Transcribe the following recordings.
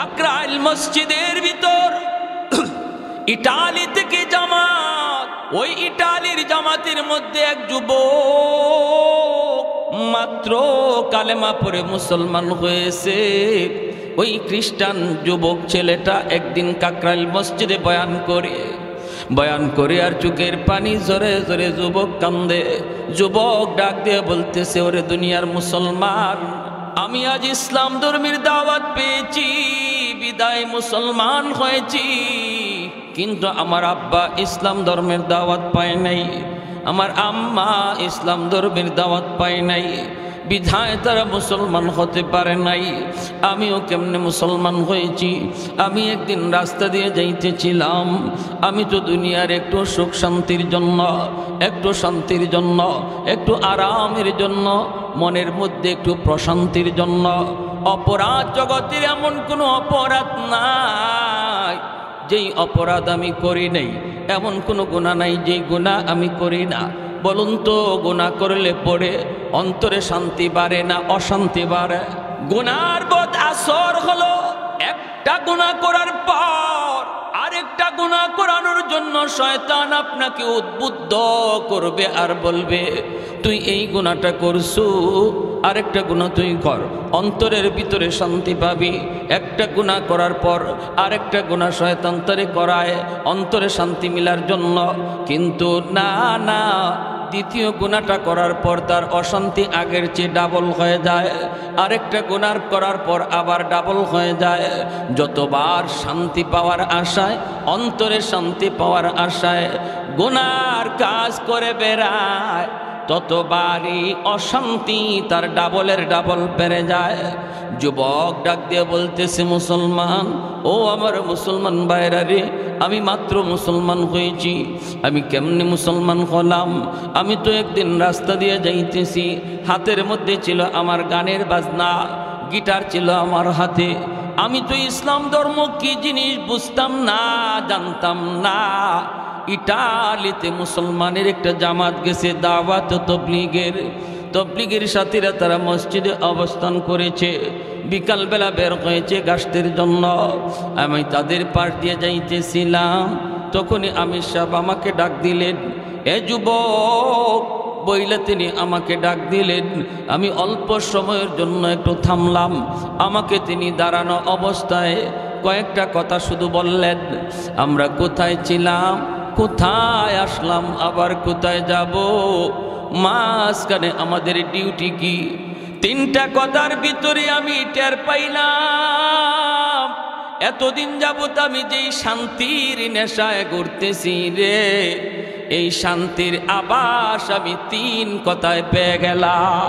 কাকরাইল মসজিদের ভিতর ইটালি থেকে জামাত, ওই ইটালির জামাতের মধ্যে এক যুবক মাত্র কালেমা পড়ে মুসলমান হয়েছে। ওই খ্রিস্টান যুবক ছেলেটা একদিন কাকরাইল মসজিদে বয়ান করে আর চোখের পানি ঝরে ঝরে যুবক কান্দে। যুবক ডাক দিয়ে বলতেছে, ওরে দুনিয়ার মুসলমান, আমি আজ ইসলাম ধর্মের দাওয়াত পেয়েছি বিদায় মুসলমান হয়েছি, কিন্তু আমার আব্বা ইসলাম ধর্মের দাওয়াত পায় নাই, আমার আম্মা ইসলাম ধর্মের দাওয়াত পায় নাই, বিধায় তারা মুসলমান হতে পারে নাই। আমিও কেমনে মুসলমান হয়েছি। আমি একদিন রাস্তা দিয়ে যাইতেছিলাম, আমি তো দুনিয়ার একটু সুখ শান্তির জন্য, একটু শান্তির জন্য, একটু আরামের জন্য, মনের মধ্যে একটু প্রশান্তির জন্য, অপরাধ জগতের এমন কোনো অপরাধ নাই যেই অপরাধ আমি করি নাই, এমন কোনো গুনাহ নাই যেই গুনাহ আমি করি না। বলুন তো, গুনাহ করলে পরে অন্তরে শান্তি বাড়ে না অশান্তি বাড়ে? গুনার বদ আসর হলো একটা গুনাহ করার পর আরেকটা গুনাহ করানোর জন্য শয়তান আপনাকে উদ্বুদ্ধ করবে আর বলবে, তুই এই গুনাহটা করছু, আরেকটা গুনাহ তুই কর, অন্তরের ভিতরে শান্তি পাবি। একটা গুনাহ করার পর আরেকটা গুনাহ শয়তান তারে করায় অন্তরে শান্তি মিলার জন্য, কিন্তু না না, দ্বিতীয় গুনাহটা করার পর তার অশান্তি আগের চেয়ে ডাবল হয়ে যায়, আরেকটা গুনাহ করার পর আবার ডাবল হয়ে যায়। যতবার শান্তি পাওয়ার আশায়, অন্তরে শান্তি পাওয়ার আশায় গুনার কাজ করে বেড়ায়, ততবারই অশান্তি তার ডাবলের ডাবল বেড়ে যায়। যুবক ডাক দিয়ে বলতেছে, মুসলমান, ও আমার মুসলমান ভাইরা রে, আমি মাত্র মুসলমান হয়েছি। আমি কেমনে মুসলমান হলাম? আমি তো একদিন রাস্তা দিয়ে যাইতেছি, হাতের মধ্যে ছিল আমার গানের বাজনা, গিটার ছিল আমার হাতে। আমি তো ইসলাম ধর্ম কি জিনিস বুঝতাম না, জানতাম না। ইটালিতে মুসলমানের একটা জামাত গেছে, দাওয়াত তবলিগের সাথীরা তারা মসজিদে অবস্থান করেছে, বিকালবেলা বের হয়েছে গাছতের জন্য। আমি তাদের পাশ দিয়ে যাইতেছিলাম, তখনই আমির সাহেব আমাকে ডাক দিলেন, এ যুবক বইলে তিনি আমাকে ডাক দিলেন। আমি অল্প সময়ের জন্য একটু থামলাম, আমাকে তিনি দাঁড়ানো অবস্থায় কয়েকটা কথা শুধু বললেন। আমরা কোথায় ছিলাম, কোথায় আসলাম, আবার কোথায় যাব, মাঝখানে আমাদের ডিউটি কি? তিনটা কথার ভিতরে আমি টের পাইলাম এতদিন যাবত আমি যেই শান্তির নেশায় ঘুরতেছি রে, এই শান্তির আভাস আমি তিন কথায় পেয়ে গেলাম।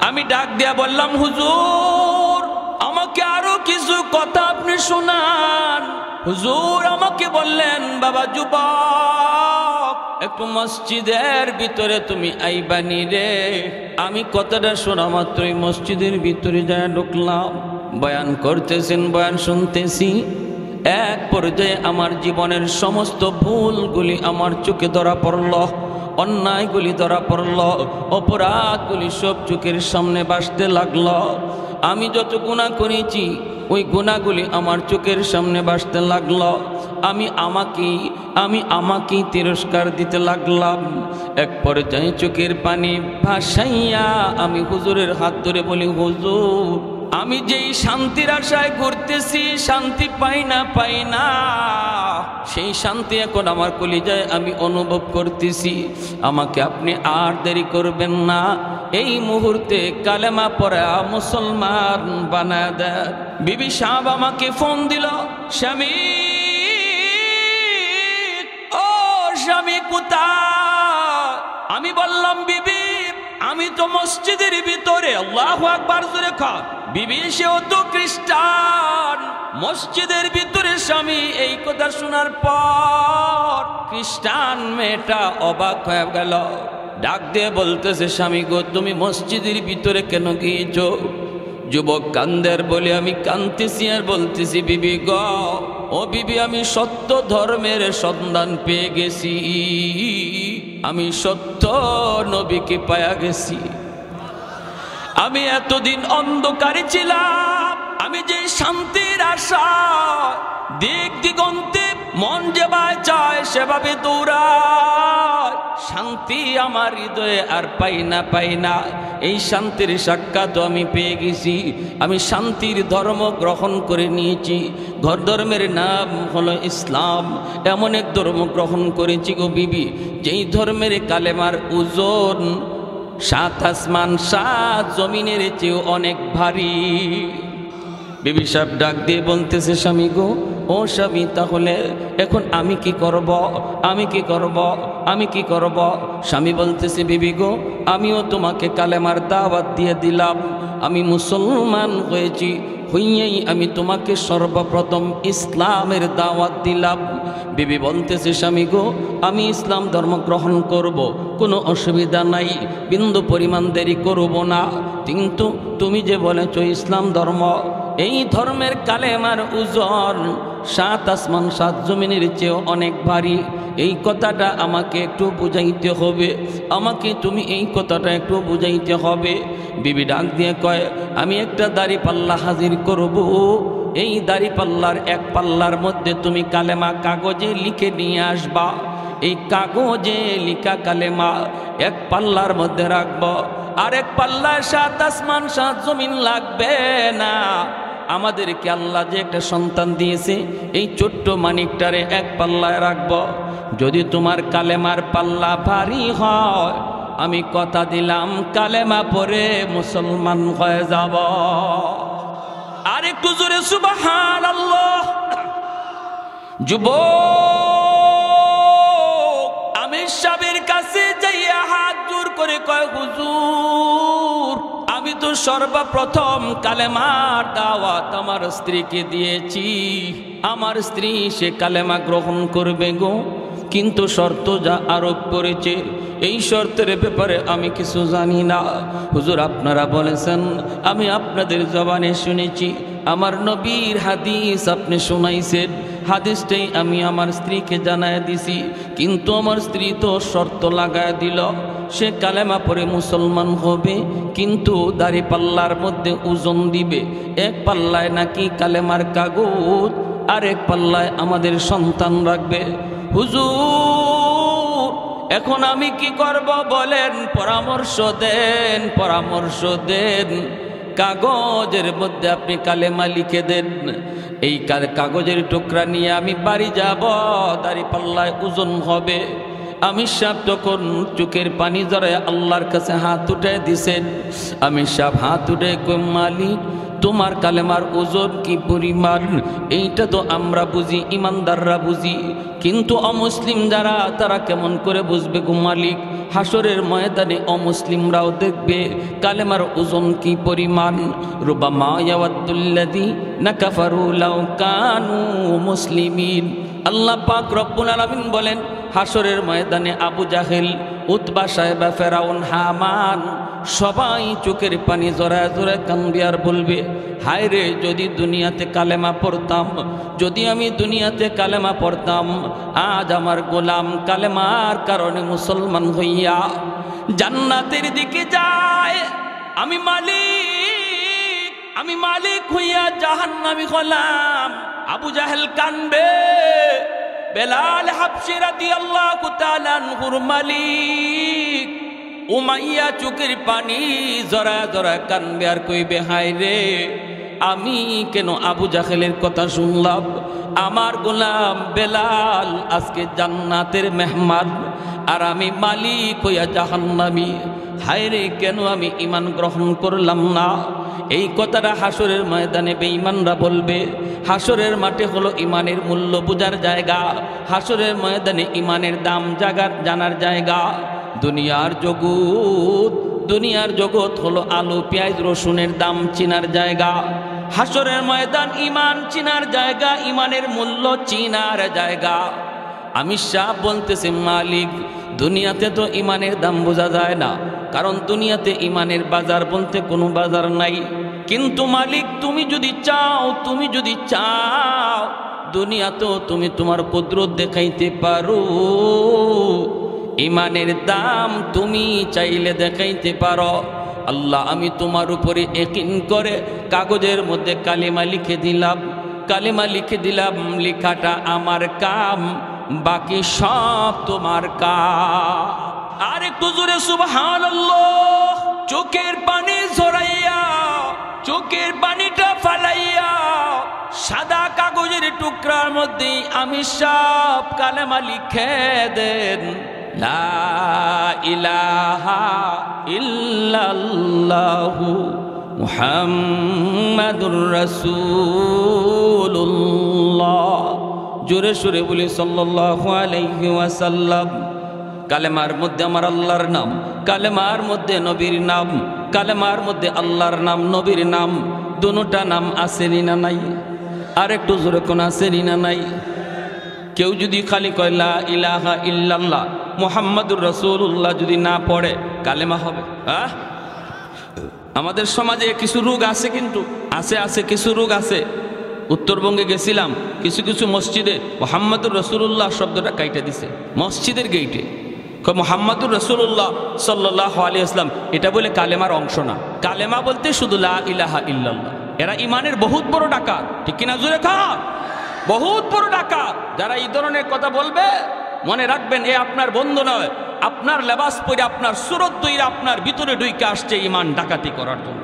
আমি ডাক দিয়া বললাম, হুজুর আমাকে আরো কিছু কথা আপনি শোনান। হুজুর আমাকে বললেন, বাবা যুবক, একটু মসজিদের ভিতরে তুমি আইবানি রে। আমি কথাটা শোনা মাত্রই মসজিদের ভিতরে যায় ঢুকলাম। বয়ান করতেছেন, বয়ান শুনতেছি। এক পর্যায়ে আমার জীবনের সমস্ত ভুলগুলি আমার চোখে ধরা পড়ল, অন্যায়গুলি ধরা পড়ল, অপরাধগুলি সব চোখের সামনে ভাসতে লাগলো। আমি যত গুনাহ করেছি ওই গুনাহগুলি আমার চোখের সামনে ভাসতে লাগলো। আমি আমাকেই তিরস্কার দিতে লাগলাম। এক পর্যায়ে চোখের পানি ভাসাইয়া আমি হুজুরের হাত ধরে বলি, হুজুর আমি যেই শান্তির আশায় ঘুরতেছি, শান্তি পাই না, সেই শান্তি এখন আমার কলিজায় আমি অনুভব করতেছি। আমাকে আপনি আর দেরি করবেন না, এই মুহূর্তে কালেমা পড়া মুসলমান বানায় দেন। বিবি সাহেব আমাকে ফোন দিল, স্বামী, ও স্বামী কোথায়? আমি বললাম, বিবি আমি তো মসজিদের ভিতরে। আল্লাহু আকবার জোরে কর। বিবি সেও তো খ্রিস্টান, মসজিদের ভিতরে। স্বামী এই কথা শোনার পর খ্রিস্টান মেয়েটা অবাক হয়ে গেল, ডাক দিয়ে বলতেছে, স্বামী গো তুমি মসজিদের ভিতরে কেন গিয়েছো? যুবক কান্দের বলে, আমি কাঁদতেছি আর বলতেছি, বিবি গ, ও বিবি আমি সত্য ধর্মের সন্ধান পেয়ে গেছি, আমি সত্য নবীকে পায়া গেছি। আমি এতদিন অন্ধকারে ছিলাম, আমি আমি যে শান্তির আশা দিক দিগন্তে মন যেভাবে চায় সেভাবে দৌড়ায়, শান্তি আমার হৃদয়ে আর পাই না। এই শান্তির সাক্ষাৎ আমি পেয়ে গেছি। আমি শান্তির ধর্ম গ্রহণ করে নিয়েছি। ঘর ধর্মের নাম হলো ইসলাম। এমন এক ধর্ম গ্রহণ করেছি গো বিবি, যেই ধর্মের কালেমার ওজন 7 আসমান 7 জমিনের চেয়েও অনেক ভারী। বিবি সাহেব ডাক দিয়ে বলতেছে, স্বামী গো, ও স্বামী, তাহলে এখন আমি কি করব? স্বামী বলতেছে, বিবি গো, আমিও তোমাকে কালেমার দাওয়াত দিয়ে দিলাম। আমি মুসলমান হয়েছি, হইয়েই আমি তোমাকে সর্বপ্রথম ইসলামের দাওয়াত দিলাম। বিবি বলতেছে, স্বামী গো, আমি ইসলাম ধর্ম গ্রহণ করব, কোনো অসুবিধা নাই, বিন্দু পরিমাণ দেরি করব না। কিন্তু তুমি যে বলেছ ইসলাম ধর্ম, এই ধর্মের কালেমার ওজন 7 আসমান 7 জমিনের চেয়েও অনেক ভারী। এই কথাটা আমাকে একটু বুঝাইতে হবে, আমাকে তুমি এই কথাটা একটু বুঝাইতে হবে। বিবি ডাক দিয়ে কয়, আমি একটা দাড়ি পাল্লা হাজির করব। এই দাড়ি পাল্লার এক পাল্লার মধ্যে তুমি কালেমা কাগজে লিখে নিয়ে আসবা। এই কাগজে লিখা কালেমা এক পাল্লার মধ্যে রাখবো, আর এক পাল্লায় 7 আসমান 7 জমিন লাগবে না। আমাদেরকে আল্লাহ যে একটা সন্তান দিয়েছে, এই ছোট্ট মানিকটারে এক পাল্লায় রাখবো। যদি তোমার কালেমার পাল্লা ভারী হয়, আমি কথা দিলাম কালেমা পড়ে মুসলমান হয়ে যাব। আর একটু জোরে সুবহানাল্লাহ। যুবক আমির সাহেবের কাছে যাইয়া হাত জোর করে কয়, হুজুর, আমি তো সর্বপ্রথম কালেমার দাওয়াত আমার স্ত্রীকে দিয়েছি। আমার স্ত্রী সে কালেমা গ্রহণ করবে গো, কিন্তু শর্ত যা আরোপ করেছে, এই শর্তের ব্যাপারে আমি কিছু জানি না। হুজুর, আপনারা বলেছেন, আমি আপনাদের জবানে শুনেছি, আমার নবীর হাদিস আপনি শুনাইছেন, হাদিসটাই আমি আমার স্ত্রীকে জানায় দিছি। কিন্তু আমার স্ত্রী তো শর্ত লাগায় দিল, সে কালেমা পড়ে মুসলমান হবে, কিন্তু দাড়ি পাল্লার মধ্যে ওজন দিবে। এক পাল্লায় নাকি কালেমার কাগজ, আর এক পাল্লায় আমাদের সন্তান রাখবে। হুজুর, এখন আমি কি করব বলেন? পরামর্শ দেন। কাগজের মধ্যে আপনি কালেমা লিখে দেন। এই কাগজের টুকরা নিয়ে আমি বাড়ি যাব, দাড়ি পাল্লায় ওজন হবে। আমির সাহেব তখন চোখের পানি জড়ায় আল্লাহর কাছে হাত উঠে দিছেন। আমির সাহেব হাত উঠে কই, মালিক, তোমার কালেমার ওজন কি পরিমাণ এইটা তো আমরা বুঝি, ইমানদাররা বুঝি, কিন্তু অমুসলিম যারা, তারা কেমন করে বুঝবে গো মালিক? হাসরের ময়দানে অমুসলিমরাও দেখবে কালেমার ওজন কি পরিমাণ। রুবামা ইয়াওয়াদুল্লাযীনা কাফারু লাউ কানু মুসলিমিন। আল্লাহ পাক রব্বুল আলামিন বলেন, হাসরের ময়দানে আবু জাহেল, উতবা, সাহেবা, ফেরাউন, হামান সবাই চোখের পানি জড়ায় জড়ায় কাঁদবে আর বলবে, হায় রে, যদি দুনিয়াতে কালেমা পড়তাম, যদি আমি দুনিয়াতে কালেমা পড়তাম, আজ আমার গোলাম কালেমার কারণে মুসলমান হইয়া জান্নাতের দিকে যায়, আমি মালিক হইয়া জাহান্নামী হলাম। আবু জাহেল কানবে, বেলাল হাবশী রাদিয়াল্লাহু তাআলা আনহুর মালিক উমাইয়া চোখের পানি জড়ায় জড়ায় কানবে আর কইবে, হায় রে, আমি কেন আবু জাহেলের কথা শুনলাম? আমার গোলাম বেলাল আজকে জান্নাতের মেহমান, আর আমি মালিক হইয়া জাহান্নামী। হায় রে, কেন আমি ঈমান গ্রহণ করলাম না? এই কথাটা হাসরের ময়দানে বেঈমানরা বলবে। হাসরের মাঠে হলো ঈমানের মূল্য বোঝার জায়গা, হাসরের ময়দানে ঈমানের দাম জানার জায়গা। দুনিয়ার জগৎ হলো আলু পেঁয়াজ রসুনের দাম চিনার জায়গা। হাসরের ময়দান ঈমান চিনার জায়গা, ঈমানের মূল্য চিনার জায়গা। আমির সাহেব বলতেছে, মালিক, দুনিয়াতে তো ঈমানের দাম বোঝা যায় না, কারণ দুনিয়াতে ঈমানের বাজার বলতে কোনো বাজার নাই। কিন্তু মালিক, তুমি যদি চাও দুনিয়াতেও তুমি তোমার কুদরত দেখাইতে পারো। ঈমানের দাম তুমি চাইলে দেখাইতে পারো। আল্লাহ আমি তোমার উপরে ইয়াকিন করে কাগজের মধ্যে কালেমা লিখে দিলাম, কালেমা লিখে দিলাম, লেখাটা আমার কাম, বাকি সব তোমার কাম। আর একটু জোরে সুবহানাল্লাহ। চোখের পানি ঝরাইয়া, চোখের পানিটা ফালাইয়া সাদা কাগজের টুকরার মধ্যে আমি সব কালেমা লিখে দেন। লা ইলাহা ইল্লাল্লাহু মুহাম্মাদুর রাসূলুল্লাহ। জোরে সুরে বলি সাল্লাল্লাহু আলাইহি ওয়াসাল্লাম। কালেমার মধ্যে আমার আল্লাহর নাম, কালেমার মধ্যে নবীর নাম, কালেমার মধ্যে আল্লাহর নাম, নবীর নাম, দুটোটা নাম আসেনি না নাই? আর একটু জোরে কোন আসেনি না নাই? কেউ যদি খালি কয় লা ইলাহা ইল্লাল্লাহ মুহাম্মাদুর রাসূলুল্লাহ যদি না পড়ে কালেমা হবে? আমাদের সমাজে কিছু রোগ আছে, কিন্তু আছে কিছু রোগ আছে। উত্তরবঙ্গে গেছিলাম, কিছু কিছু মসজিদে মুহাম্মাদুর রাসূলুল্লাহ শব্দটা কাইটা দিছে মসজিদের গেইটে। মুহাম্মাদুর রাসূলুল্লাহ সাল্লাল্লাহু আলাইহি ওয়াসাল্লাম এটা বলে কালেমার অংশ না। কালেমা বলতে শুধু লা ইলাহা ইল্লাল্লাহ। এরা ইমানের বহুত বড় ডাকাত, ঠিক কিনা জোরে খান? বহুত বড় ডাকাত। যারা এই ধরনের কথা বলবে মনে রাখবেন, এ আপনার বন্ধু নয়, আপনার লেবাস পরে আপনার সুরত দইরা আপনার ভিতরে ঢুইকে আসছে ইমান ডাকাতি করার জন্য।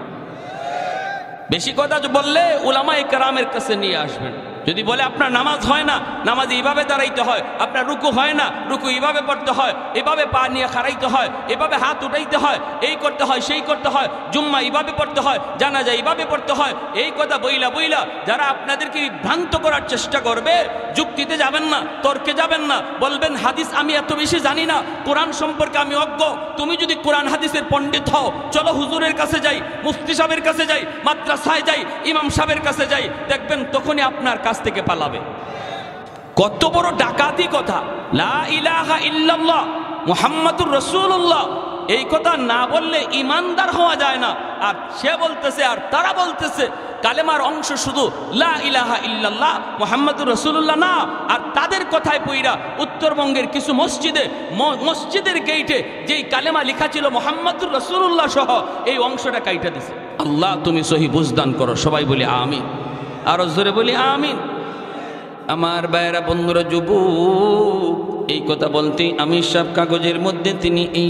বেশি কথা বললে উলামায়ে কেরামের কাছে নিয়ে আসবেন। যদি বলে আপনার নামাজ হয় না, নামাজ এইভাবে দাঁড়াইতে হয়, আপনার রুকু হয় না, রুকু এইভাবে পড়তে হয়, এভাবে পা নিয়ে খাড়াইতে হয়, এভাবে হাত উঠাইতে হয়, এই করতে হয়, সেই করতে হয়, জুম্মা এইভাবে পড়তে হয়, জানাজা এইভাবে পড়তে হয়, এই কথা বইলা বইলা যারা আপনাদেরকে বিভ্রান্ত করার চেষ্টা করবে, যুক্তিতে যাবেন না, তর্কে যাবেন না, বলবেন হাদিস আমি এত বেশি জানি না, কোরআন সম্পর্কে আমি অজ্ঞ। তুমি যদি কোরআন হাদিসের পণ্ডিত হও, চলো হুজুরের কাছে যাই, মুফতি সাহেবের কাছে যাই, মাদ্রাসায় যাই, ইমাম সাহেবের কাছে যাই, দেখবেন তখনই আপনার কাছ থেকে পালাবে। কত বড় ডাকাতি কথা! লা ইলাহা ইল্লাল্লাহ মুহাম্মাদুর রাসূলুল্লাহ, এই কথা না বললে ইমানদার হওয়া যায় না। আর সে বলতেছে, আর তারা বলতেছে কালেমার অংশ শুধু লা ইলাহা ইল্লাল্লাহ মুহাম্মাদুর রাসূলুল্লাহ না। আর তাদের কথায় পইরা উত্তরবঙ্গের কিছু মসজিদের গেইটে যেই কালেমা লেখা ছিল মুহাম্মাদুর রাসূলুল্লাহ সহ, এই অংশটা কাইটা দিছে। আল্লাহ তুমি সহি বুঝদান করো। সবাই বলি আমিন, আরো জোরে বলি আমিন। আমার ভাইয়েরা, বন্ধুরা, যুবক, এই কথা বলতে আমি সব কাগজের মধ্যে তিনি এই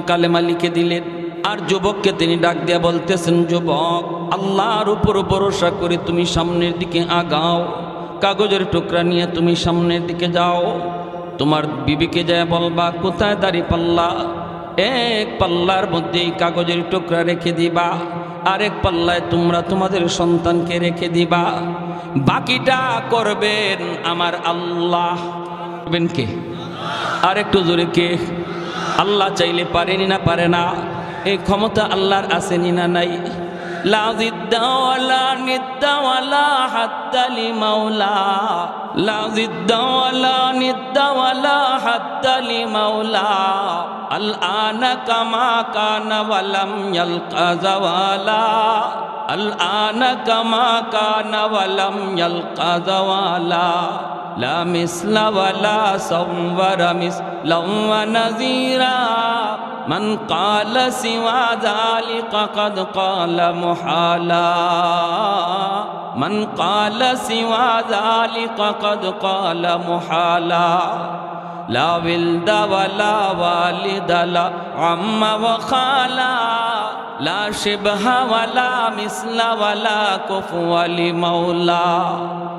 কালেমা লিখে দিলেন। আর যুবককে তিনি ডাক দিয়া বলতেছেন, যুবক, আল্লাহর উপর ভরসা করে তুমি সামনের দিকে আগাও, কাগজের টুকরা নিয়ে তুমি সামনের দিকে যাও। তোমার বিবিকে যায় বলবা কোথায় দাড়ি পাল্লা, এক পাল্লার মধ্যে এই কাগজের টুকরা রেখে দিবা, আরেক পাল্লায় তোমরা তোমাদের সন্তানকে রেখে দিবা, বাকিটা করবেন আমার আল্লাহ। করবেন কে? আর একটু জোরে কে? আল্লাহ চাইলে পারেনি না পারে না? এই ক্ষমতা আল্লাহর আসেনি না নাই? লা জিদ্দা ওয়ালা নিদ্দা ওয়ালা হাদ্দা লিমাওলা, লা জিদ্দা ওয়ালা নিদ্দা ওয়ালা হাদ্দা লিমাওলা, আল আনা কামা কানা ওয়ালাম ইয়ালকা জাওয়ালা, আল আনা কামা কানা ওয়ালাম ইয়ালকা জাওয়ালা, লা মিসলা ওয়ালা সাওয়ারা মিসলাম ওয়া নাযীরা, মান ক্বালা সিওয়া যালিকা কাদ ক্বালা মুহালা, মান ক্বালা সিওয়া যালিকা কাদ ক্বালা মুহালা, লা ওয়ালদা ওয়ালা ওয়ালিদা লা আম্মা ওয়া খালা, লা শিবহা ওয়ালা মিসলা ওয়ালা কুফুয়া লিমাওলা।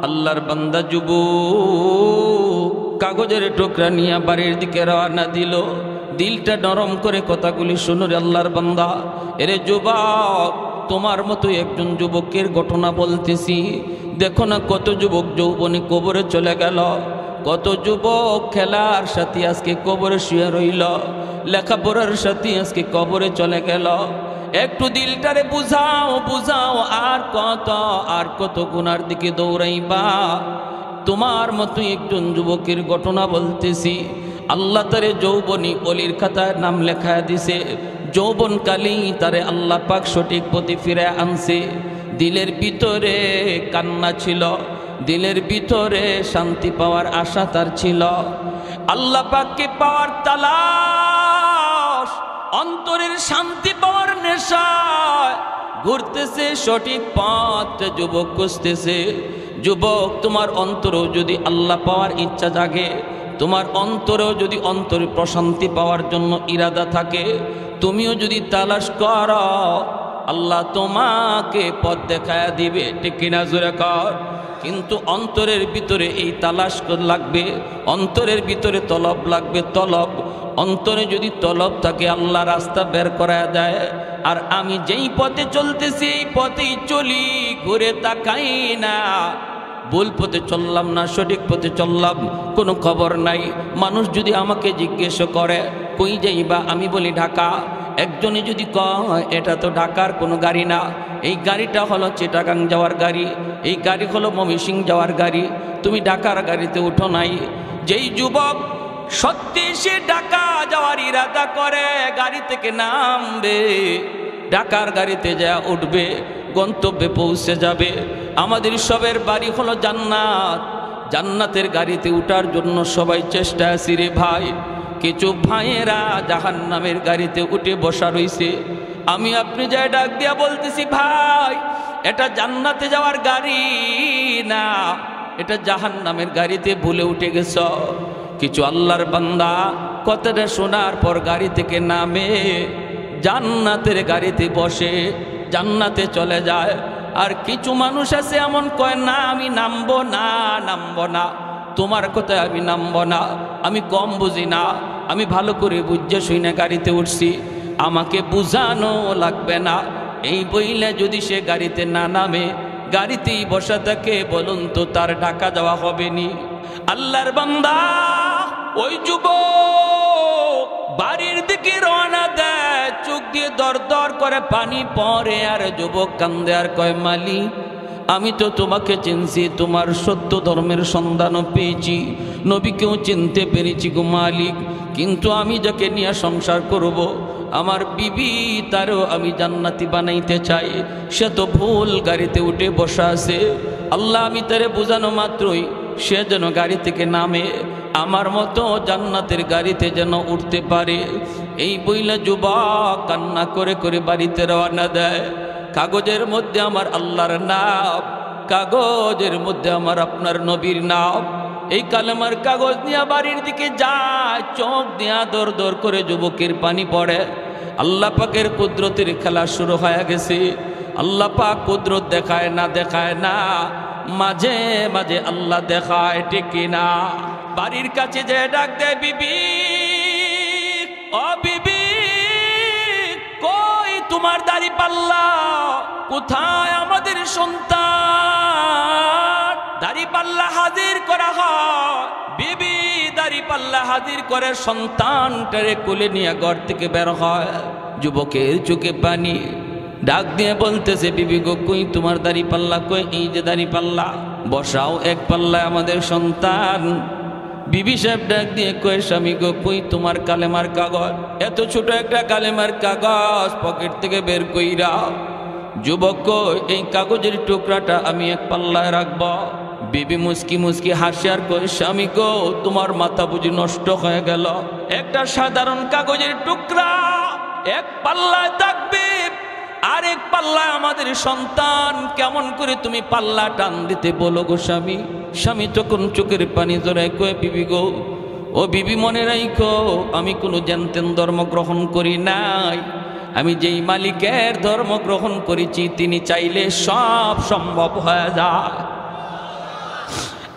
আল্লাহর বান্দা যুবক কাগজের টুকরা নিয়ে বাড়ির দিকে রওনা দিল। দিলটা নরম করে কথাগুলি শুনো রে আল্লাহর বান্দা। এরে যুবক, তোমার মতো একজন যুবকের ঘটনা বলতেছি। দেখো না কত যুবক যৌবনে কবরে চলে গেল, কত যুবক খেলার সাথে আজকে কবরে শুয়ে রইল, লেখাপড়ার সাথে আজকে কবরে চলে গেল। একটু দিলটারে বুঝাও বুঝাও, আর কত গুনার দিকে দৌড়াইবা। তোমার মতো একজন যুবকের ঘটনা বলতেছি। আল্লাহ তারে যৌবনী অলির খাতায় নাম লেখা দিছে। যৌবনকালী তারে আল্লাহ পাক সঠিক পথে ফিরে আনছে। দিলের ভিতরে কান্না ছিল, দিলের ভিতরে শান্তি পাওয়ার আশা তার ছিল। আল্লাহ পাককে পাওয়ার তালাশ অন্তরের শান্তি পাওয়ার নেশায় ঘুরতেছে সঠিক পথ যুবক খুঁজতেছে। যুবক, তোমার অন্তরেও যদি আল্লাহ পাওয়ার ইচ্ছা জাগে, তোমার অন্তরেও যদি অন্তরে প্রশান্তি পাওয়ার জন্য ইরাদা থাকে, তুমিও যদি তালাশ করো, আল্লাহ তোমাকে পথ দেখায়া দিবে। ঠিক কিনা জোরে কর। কিন্তু অন্তরের ভিতরে এই তালাশ লাগবে, অন্তরের ভিতরে তলব লাগবে, তলব। অন্তরে যদি তলব থাকে আল্লাহ রাস্তা বের করা দেয়। আর আমি যেই পথে চলতেছি এই পথেই চলি, ঘুরে তাকাই না। ভুল পথে চললাম না সঠিক পথে চললাম কোনো খবর নাই। মানুষ যদি আমাকে জিজ্ঞেস করে কই যাইবা, আমি বলি ঢাকা। একজনে যদি কয় এটা তো ঢাকার কোনো গাড়ি না, এই গাড়িটা হলো চিটাগাং যাওয়ার গাড়ি, এই গাড়ি হলো ময়মনসিংহ যাওয়ার গাড়ি, তুমি ঢাকার গাড়িতে উঠো নাই। যেই যুবক সত্যি সে ঢাকা যাওয়ার ইরাদা করে, গাড়ি থেকে নামবে, ঢাকার গাড়িতে যা উঠবে, গন্তব্যে পৌঁছে যাবে। আমাদের সবের বাড়ি হলো জান্নাত, জান্নাতের গাড়িতে উঠার জন্য সবাই চেষ্টা আছি রে ভাই। কিছু ভাইয়েরা জাহান্নামের গাড়িতে উঠে বসা রইছে। আমি আপনি যাই ডাক দিয়া বলতেছি, ভাই এটা জান্নাতে যাওয়ার গাড়ি না, এটা জাহান্নামের গাড়িতে ভুলে উঠে গেছ। কিছু আল্লাহর বান্দা কথাটা শোনার পর গাড়ি থেকে নামে, জান্নাতের গাড়িতে বসে জান্নাতে চলে যায়। আর কিছু মানুষ আছে এমন কয় না, আমি নামবো না, নামবো না, তোমার কথায় আমি নামবো না, আমি কম বুঝি না, আমি ভালো করে বুঝে শুনে গাড়িতে উঠছি, আমাকে বুঝানো লাগবে না। এই বইলে যদি সে গাড়িতে না নামে, গাড়িতেই বসা থাকে, বলুন তো তার ঢাকা যাওয়া হবে নি? আল্লাহর বান্দা ওই যুবক বাড়ির দিকে রওনা দেয়, চোখ দিয়ে দর দর করে পানি পড়ে, আর যুবক কান্দে আর কয়, মালিক আমি তো তোমাকে চিনছি, তোমার সত্য ধর্মের সন্ধানও পেয়েছি, নবীকেও চিনতে পেরেছি গো মালিক, কিন্তু আমি যাকে নিয়ে সংসার করব, আমার বিবি, তারও আমি জান্নাতি বানাইতে চাই, সে তো ভুল গাড়িতে উঠে বসা আছে। আল্লাহ আমি তারে বোঝানো মাত্রই সে যেন গাড়ি থেকে নামে, আমার মতো জান্নাতের গাড়িতে যেন উঠতে পারে। এই বইলা যুবক কান্না করে করে বাড়িতে রওনা দেয়। কাগজের মধ্যে আমার আল্লাহর নাম, কাগজের মধ্যে আমার আপনার নবীর নাম। এই কালেমার কাগজ নিয়ে বাড়ির দিকে যায়, চোখ দিয়া দর দর করে যুবকের পানি পড়ে। আল্লাহ পাকের কুদরতের খেলা শুরু হয়ে গেছে। আল্লাহ পাক কুদরত দেখায় না, দেখায় না, মাঝে মাঝে আল্লাহ দেখায়, ঠিক না? বাড়ির কাছে যে ডাক দেয়, বিবি ও বিবি, কই তোমার দাড়ি পাল্লা, কোথায় আমাদের সন্তান? দাড়ি পাল্লা হাজির করা হয়, বিবি দাড়ি পাল্লা হাজির করে সন্তানটারে কোলে নিয়ে ঘর থেকে বের হয়। যুবকের চোখে পানি, ডাক দিয়ে বলতেছে, বিবি গো কই তোমার দাড়ি পাল্লা, কই এই যে দাড়ি পাল্লা, বসাও এক পাল্লায় আমাদের সন্তান। বিবি সাহেব ডাক দিয়ে কয়, স্বামী গো কই তোমার কালেমার কাগজ? এত ছোট একটা কালেমার কাগজ পকেট থেকে বের কইরা। যুবক কই, এই কাগজের টুকরাটা আমি এক পাল্লায় রাখব। বিবি মুস্কি মুস্কি হাসি আর কই, স্বামী গো তোমার মাথা বুঝি নষ্ট হয়ে গেল? একটা সাধারণ কাগজের টুকরা এক পাল্লায় থাকবে, আরেক পাল্লায় আমাদের সন্তান, কেমন করে তুমি পাল্লা টান দিতে বলো গো স্বামী? স্বামী তখন চোখের পানি জড়ায় কয়ে, বিবি গো, ও বিবি মনে রাখো, আমি কোনো জ্ঞানতেন ধর্ম গ্রহণ করি নাই, আমি যেই মালিকের ধর্ম গ্রহণ করেছি তিনি চাইলে সব সম্ভব হয়ে যায়।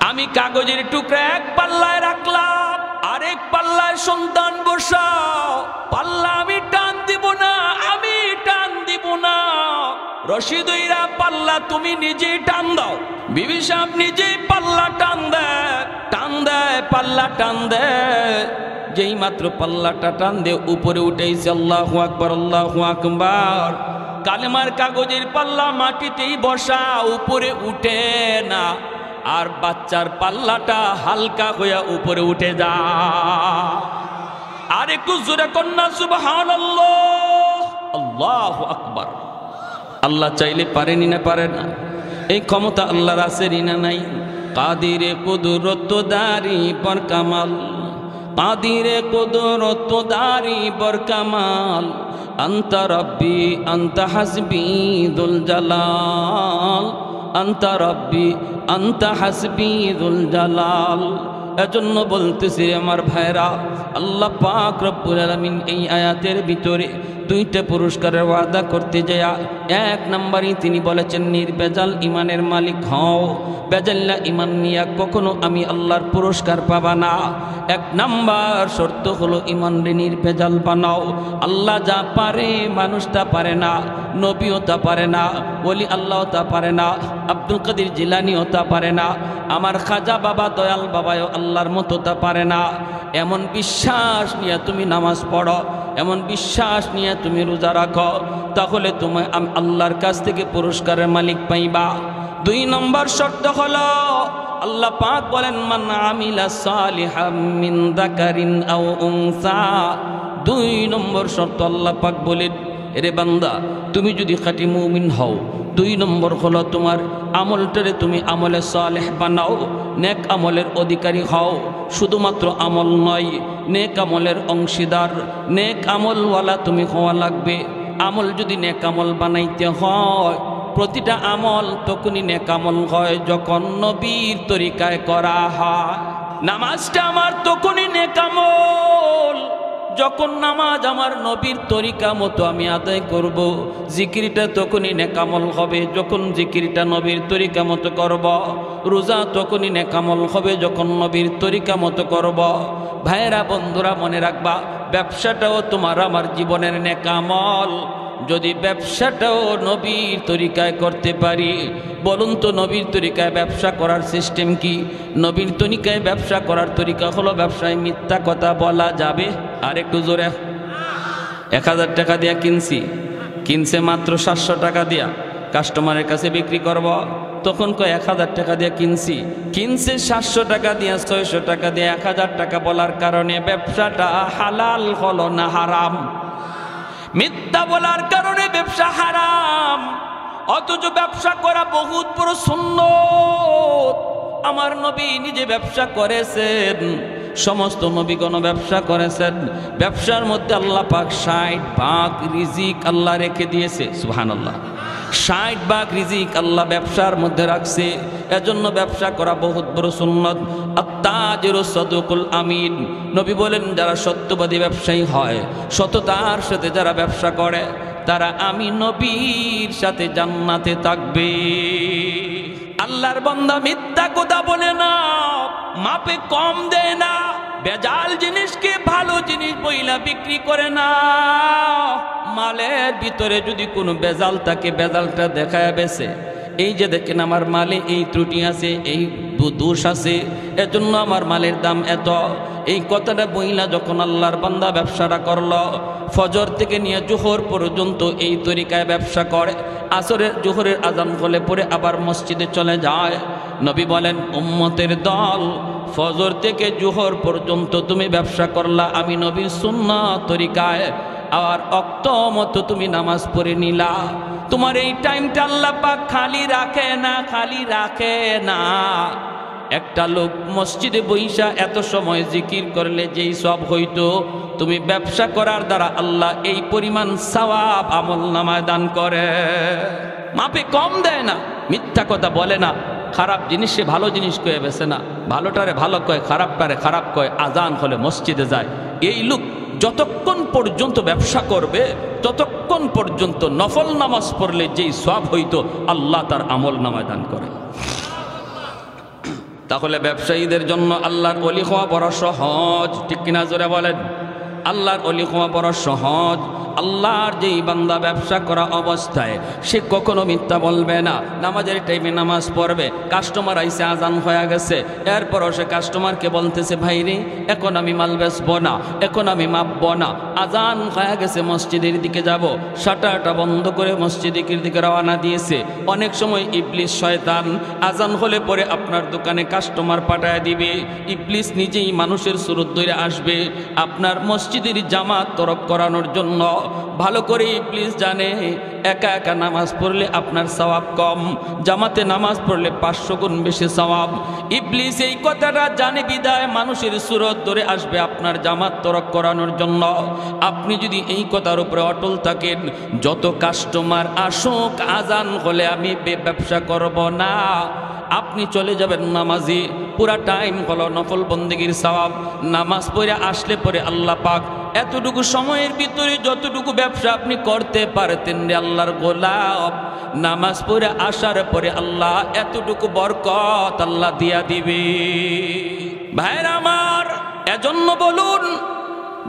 আমি কাগজের টুকরা এক পাল্লায় রাখলাম, আরেক পাল্লায় সন্তান বসাও, পাল্লা আমি টান দিব না, আমি টান দিব না, রশিদইরা পাল্লা তুমি নিজেই টান দাও। বিবি সাহেব নিজেই পাল্লা টান দেয়, পাল্লা টান দেয়। যেই মাত্র পাল্লাটা টান দিয়ে উপরে উঠেছে, আল্লাহু আকবার, আল্লাহু আকবার, কালেমার কাগজের পাল্লা মাটিতেই বসা, উপরে উঠে না। আর বাচ্চার পাল্লাটা হালকা হইয়া উপরে উঠে যা। আর একটু জোরে কন্যা সুবহানাল্লাহ, আল্লাহু আকবার। আল্লাহ চাইলে পারেনি না, পারে না? এই ক্ষমতা আল্লাহর আছে না নাই? কাদিরে কুদরত দারি পর কামাল, কাদিরে কুদরত দারি বরকামাল আনতা রব্বি আনতা হাসবি দুল জালাল আনতা রব্বি আনতা হাসবি দুল জালাল। এজন্য বলতেছি আমার ভাইরা, আল্লাহ পাক রব্বুল আলামিন এই আয়াতের ভিতরে দুইটা পুরস্কারের ওয়াদা করতে যায়। এক নম্বরই তিনি বলেছেন নির্বেজাল ইমানের মালিক হও, বেজাল্লা ইমান নিয়া কখনো আমি আল্লাহর পুরস্কার পাবা না। এক নাম্বার শর্ত হলো ইমান রে নির্বেজাল বানাও। আল্লাহ যা পারে মানুষ তা পারে না, নবীও তা পারে না, ওলি আল্লাহ তা পারে না, আব্দুল কাদের জিলানিও তা পারে না, আমার খাজা বাবা দয়াল বাবাও আল্লাহর মতো তা পারে না। এমন বিশ্বাস নিয়ে তুমি নামাজ পড়ো, এমন বিশ্বাস নিয়ে তুমি রোজা রাখো, তাহলে তুমি আল্লাহর কাছ থেকে পুরস্কারের মালিক পাইবা। দুই নম্বর শর্ত হলো আল্লাহ পাক বলেন মান আমিলা সালিহাম মিন যাকারিন আও উনসা। দুই নম্বর শর্ত আল্লাহ পাক বলেন, এরে বান্দা তুমি যদি খাঁটি মুমিন হও, দুই নম্বর হলো তোমার আমলটারে তুমি আমলে সালেহ বানাও, নেক আমলের অধিকারী হও। শুধুমাত্র আমল নয়, নেক আমলের অংশীদার, নেক আমলওয়ালা তুমি হওয়া লাগবে। আমল যদি নেক আমল বানাইতে হয়, প্রতিটা আমল তখনই নেক আমল হয় যখন নবীর তরিকায় করা হয়। নামাজটা আমার তখনই নেক আমল যখন নামাজ আমার নবীর তরিকা মতো আমি আদায় করব। জিকিরটা তখনই নেক আমল হবে যখন জিকিরটা নবীর তরিকা মতো করব। রোজা তখনই নেক আমল হবে যখন নবীর তরিকা মতো করব। ভাইয়েরা বন্ধুরা মনে রাখবা, ব্যবসাটাও তোমার আমার জীবনের নেক আমল। যদি ব্যবসাটাও নবীর তরিকায় করতে পারি, বলুন তো নবীর তরিকায় ব্যবসা করার সিস্টেম কি? নবীর তরিকায় ব্যবসা করার তরিকা হলো ব্যবসায় মিথ্যা কথা বলা যাবে। আর একটু জোরে, 1000 টাকা দিয়া কিনছে মাত্র 700 টাকা দিয়া কাস্টমারের কাছে বিক্রি করব, তখন কয় 1000 টাকা দিয়ে কিনছে 700 টাকা দিয়ে 600 টাকা দিয়ে 1000 টাকা বলার কারণে ব্যবসাটা হালাল হলো না হারাম? মিথ্যা বলার কারণে ব্যবসা হারাম। অথচ ব্যবসা করা বহুত বড় সুন্নত। আমার নবী নিজে ব্যবসা করেছেন, সমস্ত নবীগণ ব্যবসা করেছেন। ব্যবসার মধ্যে আল্লাহ পাক 60 ভাগ রিজিক আল্লাহ রেখে দিয়েছে। সুবহানাল্লাহ, 60 ভাগ রিজিক আল্লাহ ব্যবসার মধ্যে রাখছে। এজন্য ব্যবসা করা বহুত বড় সুন্নত। আত-তাজিরুস সাদুকুল আমিন, নবী বলেন যারা সত্যবাদী ব্যবসায়ী হয়, সততার সাথে যারা ব্যবসা করে, তারা আমি নবীর সাথে জান্নাতে থাকবে। আল্লাহর বান্দা মিথ্যা কথা বলে না, মাপে কম দেয় না, বেজাল জিনিসকে ভালো জিনিস বইলা বিক্রি করে না। মালের ভিতরে যদি কোনো বেজাল থাকে, বেজালটা দেখায় বেছে, এই যে দেখেন আমার মালে এই ত্রুটি আছে, এই দোষ আছে, এজন্য আমার মালের দাম এত। এই কথাটা বইলা যখন আল্লাহর বান্দা ব্যবসাটা করলো, ফজর থেকে নিয়ে জোহর পর্যন্ত এই তরিকায় ব্যবসা করে, আসরের জোহরের আজান হলে পরে আবার মসজিদে চলে যায়। নবী বলেন উম্মতের দল, ফজর থেকে জোহর পর্যন্ত তুমি ব্যবসা করলা আমি নবীর সুন্নাত তরিকায়, আর অক্ত মতো তুমি নামাজ পড়ে নিলা। তোমার এই টাইমটা আল্লাহ পাক খালি রাখে না। একটা লোক মসজিদে বইসা এত সময় জিকির করলে যেই সব হইতো, তুমি ব্যবসা করার দ্বারা আল্লাহ এই পরিমাণ সওয়াব আমল নামায় দান করে। মাপে কম দেয় না, মিথ্যা কথা বলে না, খারাপ জিনিসে ভালো জিনিস কয়ে বেছে না, ভালোটারে ভালো কয়, খারাপটারে খারাপ কয়, আজান হলে মসজিদে যায়। এই লোক যতক্ষণ পর্যন্ত ব্যবসা করবে, ততক্ষণ পর্যন্ত নফল নামাজ পড়লে যেই সওয়াব হইতো আল্লাহ তার আমল নামায় দান করে। তাহলে ব্যবসায়ীদের জন্য আল্লাহর ওলি হওয়া বড় সহজ, ঠিক কিনা জোরে বলেন? আল্লাহর ওলি হওয়া বড় সহজ। আল্লাহর যেই বান্দা ব্যবসা করা অবস্থায় সে কখনো মিথ্যা বলবে না, নামাজের টাইমে নামাজ পড়বে, কাস্টমার আইসে আজান হয়ে গেছে, এরপরও সে কাস্টমারকে বলতেছে ভাই রে এখন আমি মাল বেচবো না, এখন আমি মাপবো না, আজান হয়ে গেছে মসজিদের দিকে যাব, শাটারটা বন্ধ করে মসজিদের দিকে রওনা দিয়েছে। অনেক সময় ইবলিস শয়তান আজান হলে পরে আপনার দোকানে কাস্টমার পাঠায় দিবে, ইবলিস নিজেই মানুষের সুরত ধরে আসবে আপনার মসজিদের জামাত তরক করানোর জন্য। ভালো করে ইবলিস জানে একা একা নামাজ পড়লে আপনার সওয়াব কম, জামাতে নামাজ পড়লে 500 গুণ বেশি সওয়াব। ইবলিস এই কথাটা জানে বিদায় মানুষের সুরত ধরে আসবে আপনার জামাত তরক করানোর জন্য। আপনি যদি এই কথার উপরে অটল থাকেন, যত কাস্টমার আসুক আজান হলে আমি ব্যবসা করব না, আপনি চলে যাবেন নামাজি। পুরা টাইম হলো নফল বন্দেগীর সওয়াব। নামাজ পড়ে আসলে পরে আল্লাহ পাক এতটুকু সময়ের ভিতরে যতটুকু ব্যবসা আপনি করতে পারতেন রে আল্লাহর গোলাম, নামাজ পড়ে আসার পরে আল্লাহ এতটুকু বরকত আল্লাহ দিয়া দিবে। ভাইরা আমার, এজন্য বলুন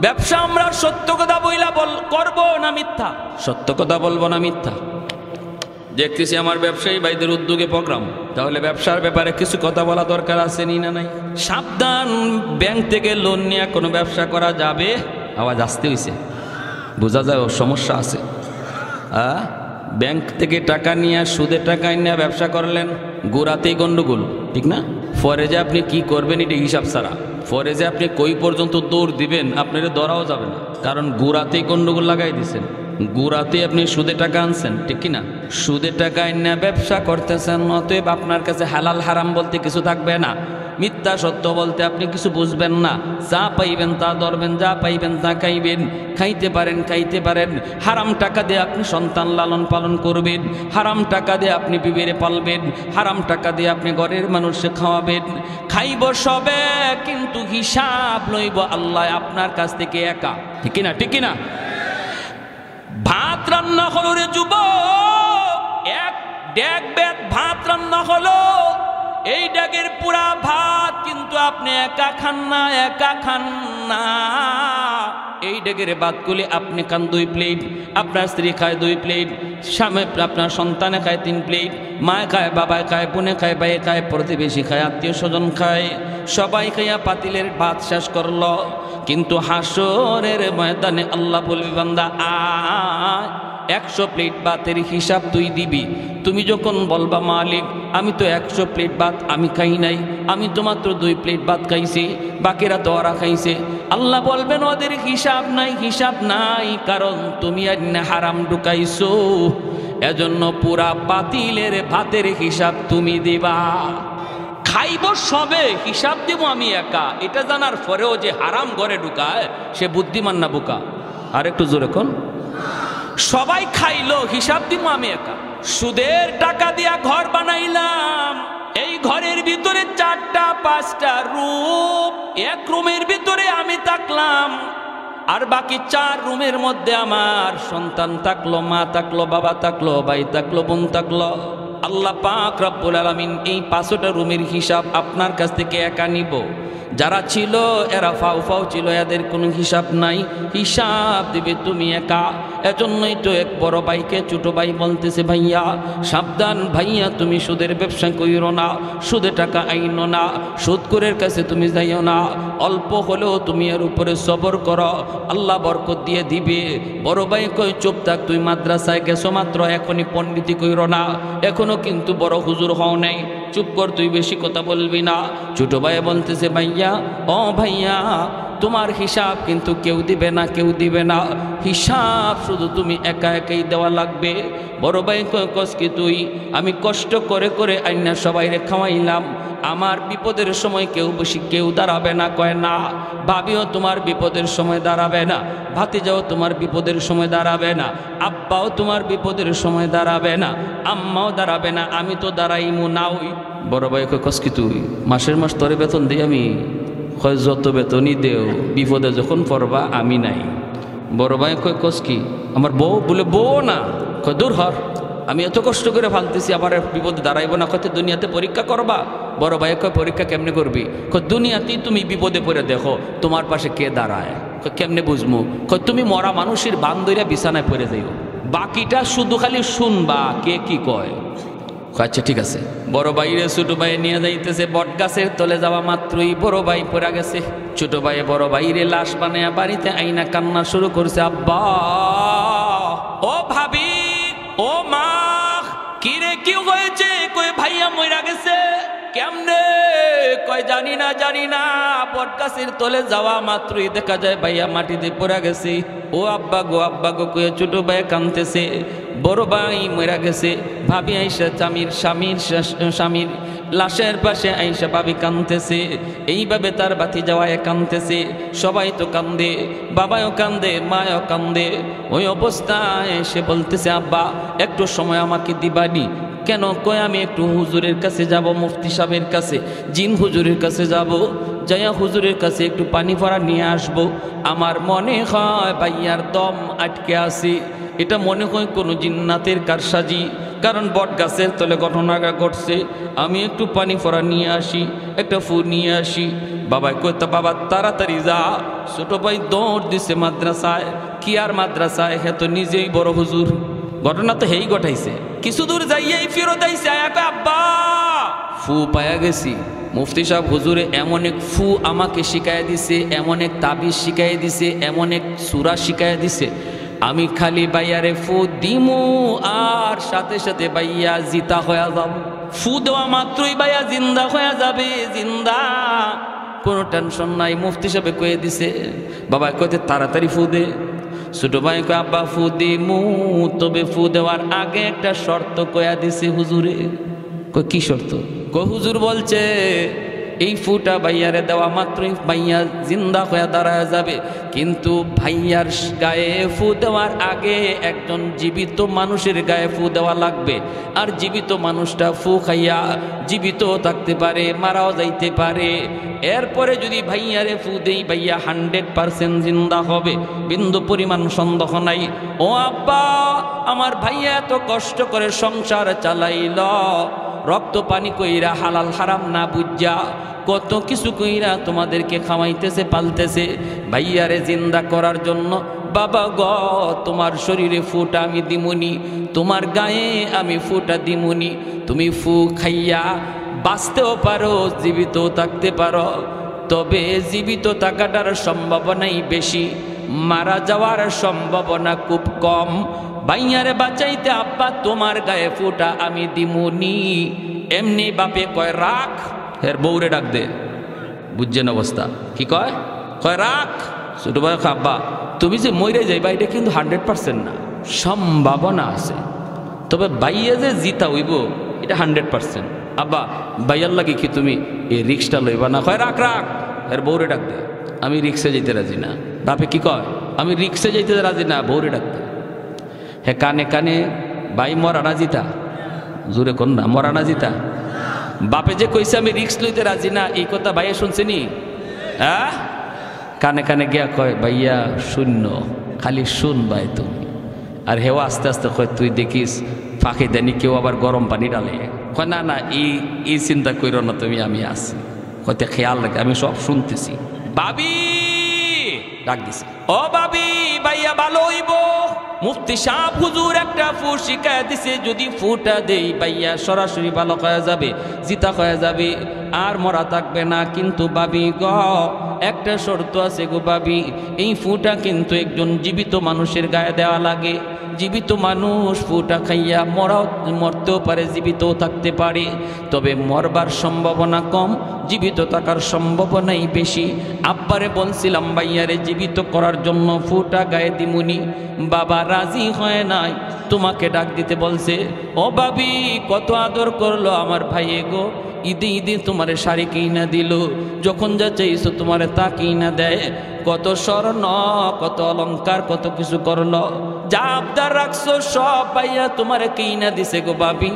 ব্যবসা আমরা সত্য কথা বইলা করব না মিথ্যা? সত্য কথা বলবো না মিথ্যা? দেখতেছি আমার ব্যবসায়ী ভাইদের উদ্যোগে প্রোগ্রাম, তাহলে ব্যবসার ব্যাপারে কিছু কথা বলা দরকার আছে নি না নাই? সাবধান, ব্যাংক থেকে লোন নিয়ে কোনো ব্যবসা করা যাবে? আওয়াজ আসতে হইছে, বোঝা যায় সমস্যা আছে। ব্যাংক থেকে টাকা নিয়ে সুদের টাকা নিয়ে ব্যবসা করলেন, গোড়াতেই গন্ডগোল, ঠিক না? পরে যে আপনি কি করবেন এটা হিসাব ছাড়া, পরে যে আপনি কই পর্যন্ত দৌড় দিবেন আপনার ধরাও যাবে না, কারণ গোড়াতেই গন্ডগোল লাগাই দিচ্ছেন। গোড়াতে আপনি সুদে টাকা আনছেন, ঠিক কিনা? সুদে টাকা এনে ব্যবসা করতেছেন, অতএব আপনার কাছে হালাল হারাম বলতে কিছু থাকবে না, মিথ্যা সত্য বলতে আপনি কিছু বুঝবেন না। যা পাইবেন তা ধরবেন, যা পাইবেন তা খাইবেন, খাইতে পারেন। হারাম টাকা দিয়ে আপনি সন্তান লালন পালন করবেন, হারাম টাকা দিয়ে আপনি বিবিরে পালবেন, হারাম টাকা দিয়ে আপনি ঘরের মানুষকে খাওয়াবেন। খাইব সবে, কিন্তু হিসাব লইব আল্লাহ আপনার কাছ থেকে একা, ঠিক কিনা? ঠিক কিনা? ভাত রান্না হলো রে যুবক, এক ড্যাগ বেত ভাত রান্না হলো, এই ড্যাগের পুরা ভাত কিন্তু আপনি একা খান না। এই ড্যাগের ভাতগুলি আপনি খান 2 প্লেট, আপনার স্ত্রী খায় 2 প্লেট, স্বামী আপনার সন্তানে খায় 3 প্লেট, মা খায়, বাবা খায়, বোনে খায়, ভাই খায়, প্রতিবেশী খায়, আত্মীয় স্বজন খায়, সবাই খাইয়া পাতিলের ভাত শেষ করলো। কিন্তু হাসরের ময়দানে আল্লাহ বলবি বান্দা আয় 100 প্লেট ভাতের হিসাব তুই দিবি। তুমি যখন বলবা মালিক আমি তো 100 প্লেট ভাত আমি খাই নাই, আমি তো মাত্র 2 প্লেট ভাত খাইছি, বাকিরা তো ওরা খাইছে, আল্লাহ বলবেন ওদের হিসাব নাই, কারণ তুমি হারাম ঢুকাইছো, এজন্য পুরা পাতিলের ভাতের হিসাব তুমি দিবা। খাইব সবে, হিসাব দিব আমি একা, এটা জানার পরেও যে হারাম ঘরে ঢুকায় সে বুদ্ধিমান না বোকা? আর একটু জোরে কোন। সবাই খাইলো, হিসাব দিব আমি একা। সুদের টাকা দিয়া ঘর বানাইলাম, এই ঘরের ভিতরে 4টা 5টা রুম, এক রুমের ভিতরে আমি থাকলাম, আর বাকি 4 রুমের মধ্যে আমার সন্তান থাকলো, মা থাকলো, বাবা থাকলো, ভাই থাকলো, বোন থাকলো। আল্লাহ পাক রব্বুল আলামিন এই 5টা রুমের হিসাব আপনার কাছ থেকে একা নিব। যারা ছিল এরা ফাও ছিল, এদের কোনো হিসাব নাই, হিসাব দিবে তুমি একা। এজন্যই তো এক বড় ভাইকে ছোট ভাই বলতেছে ভাইয়া সাবধান, ভাইয়া তুমি সুদের ব্যবসা কইরো না, সুদে টাকা আইনো না, সুদখোরের কাছে তুমি যাইও না, অল্প হলেও তুমি এর উপরে সবর করো, আল্লাহ বরকত দিয়ে দিবে। বড় ভাই কই চুপ থাক, তুই মাদ্রাসায় গেছো মাত্র, এখনই পণ্ডিতি কইরো না, এখনো কিন্তু বড় হুজুর হও নাই, চুপ কর, তুই বেশি কথা বলবি না। ছোট ভাই বলতেছে ভাইয়া ও ভাইয়া তোমার হিসাব কিন্তু কেউ দিবে না, হিসাব শুধু তুমি একা একাই দেওয়া লাগবে। বড় ভাই কস কি তুই, আমি কষ্ট করে করে আইনা সবাইরে খাওয়াইলাম, আমার বিপদের সময় কেউ দাঁড়াবে না? কয় না। ভাবিও তোমার বিপদের সময় দাঁড়াবে না, ভাতিজাও তোমার বিপদের সময় দাঁড়াবে না, আব্বাও তোমার বিপদের সময় দাঁড়াবে না, আম্মাও দাঁড়াবে না, আমি তো দাঁড়াইমু না। ওই বড় ভাই কস কি তুই, মাসের মাস তোরে বেতন দিই আমি? কয় যত বেতনই দেও, বিপদে যখন পড়বা আমি নাই। বড় ভাই কয় কস কি, আমার বউ? বলে বউ না। কয় দূর হর, আমি এত কষ্ট করে ফালতেছি, আবার বিপদে দাঁড়াইব না? কত দুনিয়াতে পরীক্ষা করবা? বড় ভাই কয় পরীক্ষা কেমনে করবি? কয় দুনিয়াতেই তুমি বিপদে পড়ে দেখো তোমার পাশে কে দাঁড়ায়। কয় কেমনে বুঝবো? কয় তুমি মরা মানুষের বান্ধইরা বিছানায় পড়ে যাইও, বাকিটা শুধু খালি শুনবা কে কি কয়। আচ্ছা ঠিক আছে। বড় ভাইরে ছোট ভাই নিয়ে যাইতেছে, বট গাছের তলে যাওয়া মাত্রই বড় ভাই পড়ে গেছে। ছোট ভাই বড় ভাইরে লাশ বানায়া বাড়িতে আইনা কান্না শুরু করছে, আব্বা ও ভাবি ও মা, কি রে কি হয়েছে? কই ভাইয়া মইরা গেছে। কেমনে? কয় জানি না বটগাছের তলে যাওয়া মাত্রই দেখা যায় ভাইয়া মাটিতে পড়ে গেছে। ও আব্বা গো কয়ে ছোট ভাই কাঁদতেছে, বড় ভাই মরে গেছে। ভাবি আইসা স্বামীর লাশের পাশে আইসা ভাবি কাঁদতেছে। এইভাবে তার বাতি যাওয়ায় কাঁদতেছে। সবাই তো কান্দে, বাবাও কান্দে, মাও কান্দে। ওই অবস্থায় সে বলতেছে, আব্বা একটু সময় আমাকে দিবানি? কেন? কয় আমি একটু হুজুরের কাছে যাব, মুফতি সাহেবের কাছে, জিন হুজুরের কাছে যাব, যাইয়া হুজুরের কাছে একটু পানি ভরা নিয়ে আসব। আমার মনে হয় ভাইয়ার দম আটকে আছে। এটা মনে হয় কোনো জিন্নাতের কারসাজি, কারণ বট গাছের তলে ঘটনাটা ঘটছে। আমি একটু পানি ভরা নিয়ে আসি, একটা ফু নিয়ে আসি। বাবাই কইতা, বাবা তাড়াতাড়ি যা। ছোট ভাই দৌড় দিছে মাদ্রাসায়। কি আর মাদ্রাসায়, হে তো নিজেই বড় হুজুর। ঘটনা তো হেই ঘটাইছে। কিছু দূর যাইয়াই ফেরত আইছে, আব্বা ফু পায়া গেছি। মুফতি সাহেব হুজুরে এমন এক ফু আমাকে শিখাইয়া দিছে, এমন এক তাবিজ শিখাইয়া দিছে, এমন এক সূরা শিখাইয়া দিছে, আমি খালি বাইয়ারে ফু দিমু আর সাথে সাথে বাইয়া জিতা হয়ে যাব। ফু দেওয়া মাত্রই বাইয়া জিন্দা হয়ে যাবে, জিন্দা, কোনো টেনশন নাই। মুফতি সাহেব কয়ে দিছে। বাবা কইতে তাড়াতাড়ি ফু দে। ছোট ভাই কয়, আব্বা ফু দিমু, তবে ফু দেওয়ার আগে একটা শর্ত কয়া দিছে হুজুরে। কয় কি শর্ত? কয় হুজুর বলছে এই ফুটা ভাইয়ারে দেওয়া মাত্রই ভাইয়া জিন্দা হয়ে দাঁড়ায় যাবে, কিন্তু ভাইয়ার গায়ে ফু দেওয়ার আগে একজন জীবিত মানুষের গায়ে ফু দেওয়া লাগবে। আর জীবিত মানুষটা ফু খাইয়া জীবিত থাকতে পারে, মারাও যাইতে পারে। এরপরে যদি ভাইয়ারে ফু দেই, ভাইয়া 100% জিন্দা হবে, বিন্দু পরিমাণ সন্দেহ নাই। ও আব্বা, আমার ভাইয়া এত কষ্ট করে সংসার চালাইল, রক্ত পানি কইরা, হালাল হারাম না বুঝা, কত কিছু কইরা তোমাদেরকে খাওয়াইতেছে, পালতেছে ভাইয়ারে জিন্দা করার জন্য। বাবা গ, তোমার শরীরে ফুটা আমি দিমুনি, তোমার গায়ে আমি ফুটা দিমুনি। তুমি ফু খাইয়া বাঁচতেও পারো, জীবিতও থাকতে পারো, তবে জীবিত থাকাটার সম্ভাবনাই বেশি, মারা যাওয়ার সম্ভাবনা খুব কম। ভাইয়ারে বাঁচাইতে আব্বা তোমার গায়ে ফুটা আমি দিমুনি। এমনি বাপে কয় রাখ, এর বউরে ডাক দে। বুঝছেন অবস্থা? কি কয়? কয় রাখ। ছোট ভাই আব্বা তুমি যে মরে যাইবা এটা কিন্তু 100% না, সম্ভাবনা আছে, তবে বাইয়া যে জিতা হইব এটা 100%। আব্বা বাইয়ার লাগে কি তুমি এই রিক্সটা লইবা না? কয় রাখ রাখ, এর বউরে ডাক দে। আমি রিক্সে যেতে রাজি না। বাপে কি কয়? আমি রিক্সে যেতে রাজি না, বউরে ডাক দে। হে কানে কানে ভাই মরা না জিতা, জোরে কোন না, মরা না জিতা। বাপে যে কইছে আমি রিক্স লইতে রাজি না, এই কথা ভাইয়া শুনছেনি? হ্যাঁ, কানে কানে গিয়া কয় ভাইয়া শূন্য, খালি শুন ভাই তুমি। আর হেও আস্তে আস্তে কয় তুই দেখিস ফাঁকে দেনি কেউ আবার গরম পানি ডালে। কয় না না, এই চিন্তা কইরো না তুমি, আমি আছি। কয়তে খেয়াল রাখে, আমি সব শুনতেছি। বাবি ডাক দিছে, ও বাবি ভাইয়া ভালো হইব। মুফতি সাহেব হুজুর একটা ফু শিখায় দিছে, যদি ফুটা দেই ভাইয়া সরাসরি ভালো হয়ে যাবে, জিতা হয়ে যাবে, আর মরা থাকবে না। কিন্তু বাবি গ, একটা শর্ত আছে গো বাবি, এই ফুটা কিন্তু একজন জীবিত মানুষের গায়ে দেওয়া লাগে। জীবিত মানুষ ফুটা খাইয়া মরতেও পারে, জীবিতও থাকতে পারে, তবে মরবার সম্ভাবনা কম, জীবিত থাকার সম্ভাবনাই বেশি। আব্বারে বলছিলাম ভাইয়ারে জীবিত করার জন্য ফুটা গায়ে দিমুনি, বাবা রাজি হয় নাই, তোমাকে ডাক দিতে বলছে। ও বাবি কত আদর করলো আমার ভাইয়ে গো, ঈদে ঈদে তোমারে শাড়ি কিনা দিল, যখন যা চাইছো তোমারে তা কিনা দেয়, কত স্বর্ণ, কত অলংকার, কত কিছু করলো, যা আবদার রাখছো সব ভাইয়া তোমারে কিনা দিছে গো বাবি।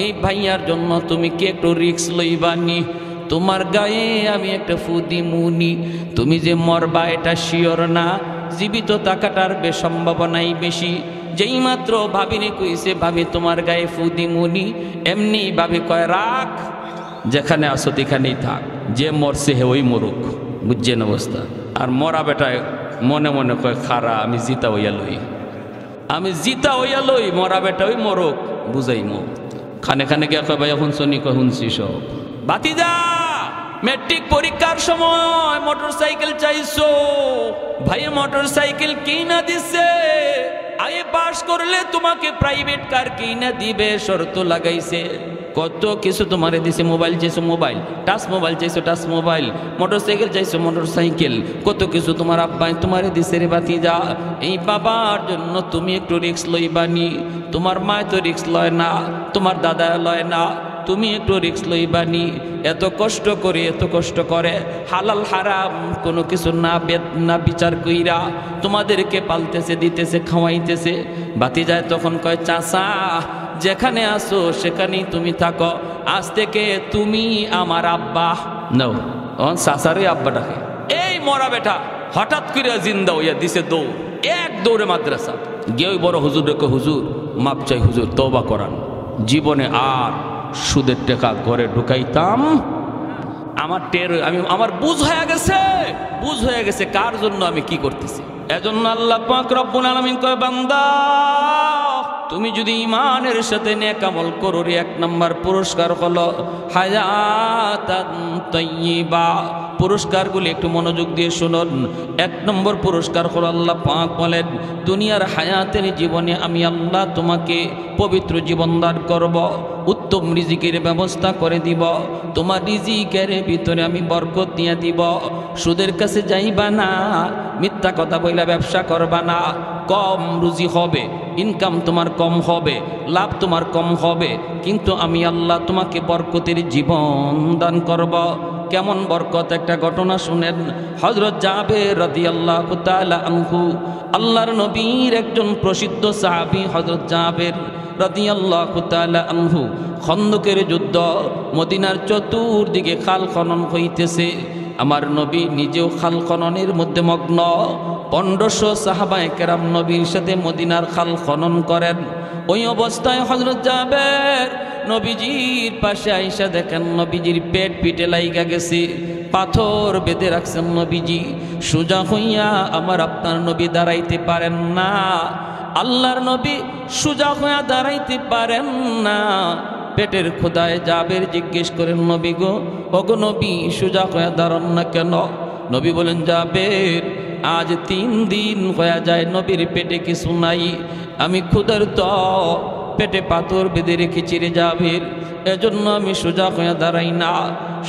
এই ভাইয়ার জন্য তুমি কি একটু রিক্স লইবানি? তোমার গায়ে আমি একটা ফু দিমুনি, তুমি যে মরবা এটা শিওর না, জীবিত থাকাটার সম্ভাবনাই বেশি। যেই মাত্র ভাবিনে কইছে ভাবি তোমার গায়ে ফু দিমুনি, এমনি ভাবি কয় রাখ, যেখানে আসো সেখানেই থাক, যে মরছে হে ওই মরুক। বুঝছেন অবস্থা? আর মরা বেটায় মনে মনে কয় খারা আমি জিতা হইয়া লই, আমি জিতা হইয়া লই, মরা বেটা ওই মরুক, বুঝাইমো। খানে খানে গিয়া কয় ভাইয়া শুনছনি? কয় শুনছি সব। বাতিজা মেট্রিক পরীক্ষার সময় মোটর সাইকেল চাইছো, ভাই মোটর সাইকেল কিনা দিছে, আগে পাস করলে তোমাকে প্রাইভেট কার কিনা দিবে, শর্ত লাগাইছে। কত কিছু তোমারে দিছে, মোবাইল চাইছো মোবাইল, টাচ মোবাইল চাইছো টাচ মোবাইল, মোটরসাইকেল চাইছো মোটরসাইকেল, কত কিছু তোমার আব্বাই তোমারে দিছে রে ভাতিজা। এই বাবার জন্য তুমি একটু রিস্ক লইবানি। তোমার মা তো রিস্ক লয় না, তোমার দাদা লয় না, তুমি একটু রিস্ক লইবানি। এত কষ্ট করে হালাল হারাম কোনো কিছু না বিচার কইরা তোমাদেরকে পালতেছে, দিতেছে, খাওয়াইতেছে। ভাতিজা তখন কয় চাচা যেখানে আসো সেখানেই তুমি থাকো, আজ থেকে তুমি আমার আব্বা। নাও চাচারে আব্বা ডাকে। এই মরা বেটা হঠাৎ করে জিন্দা হইয়া দিছে দৌড়, এক দৌড়ে মাদ্রাসা গিয়ে ওই বড় হুজুর রেখে, হুজুর মাপ চাই হুজুর, তওবা করান, জীবনে আর সুদের টাকা ঘরে ঢুকাইতাম। আমার বুঝ হয়ে গেছে কার জন্য আমি কি করতেছি। এজন্য আল্লাহ পাক রব্বুল আলামিন কয় বান্দা তুমি যদি ঈমানের সাথে নেক আমল করো, এক নাম্বার পুরস্কার হলো হায়াতান তাইয়্যিবা। পুরস্কারগুলি একটু মনোযোগ দিয়ে শুনুন। এক নম্বর পুরস্কার হলো আল্লাহ পাক বলেন দুনিয়ার হায়াতের জীবনে আমি আল্লাহ তোমাকে পবিত্র জীবন দান করব, উত্তম রিজিকের ব্যবস্থা করে দিব, তোমার রিজিকের ভিতরে আমি বরকত দিয়ে দিব। সুদের কাছে যাইবা না, মিথ্যা কথা বইলা ব্যবসা করবা না, কম রুজি হবে, ইনকাম তোমার কম হবে, লাভ তোমার কম হবে, কিন্তু আমি আল্লাহ তোমাকে বরকতের জীবন দান করব। কেমন বরকত? একটা ঘটনা শুনেন। হযরত জাবের রাদিয়াল্লাহু তাআলা আনহু, আল্লাহর নবীর একজন প্রসিদ্ধ সাহাবী হযরত জাবের রাদিয়াল্লাহু তাআলা আনহু, খন্দকের যুদ্ধ, মদিনার চতুর্দিকে খাল খনন হইতেছে, আমার নবী নিজেও খাল খননের মধ্যে মগ্ন। 1500 সাহাবায়ে কেরাম নবীর সাথে মদিনার খাল খনন করেন। ওই অবস্থায় হযরত জাবের নবীজির পাশে আইসা দেখেন নবীজির পেট পিটে লাইগা গেছে, পাথর বেঁধে রাখছেন নবীজি। সোজা হইয়া আমার আপনার নবী দাঁড়াইতে পারেন না, আল্লাহর নবী সোজা হইয়া দাঁড়াইতে পারেন না। পেটের খোদায় জাবের জিজ্ঞেস করেন নবী গো, ওগো নবী সোজা হইয়া দাঁড়ান না কেন? নবী বলেন জাবের আজ 3 দিন হয়ে যায় নবীর পেটে কিছু নাই, আমি ক্ষুধার্ত, পেটে পাথর বেঁধে রেখেছি রে জাবের, এজন্য আমি সোজা হইয়া দাঁড়াই না।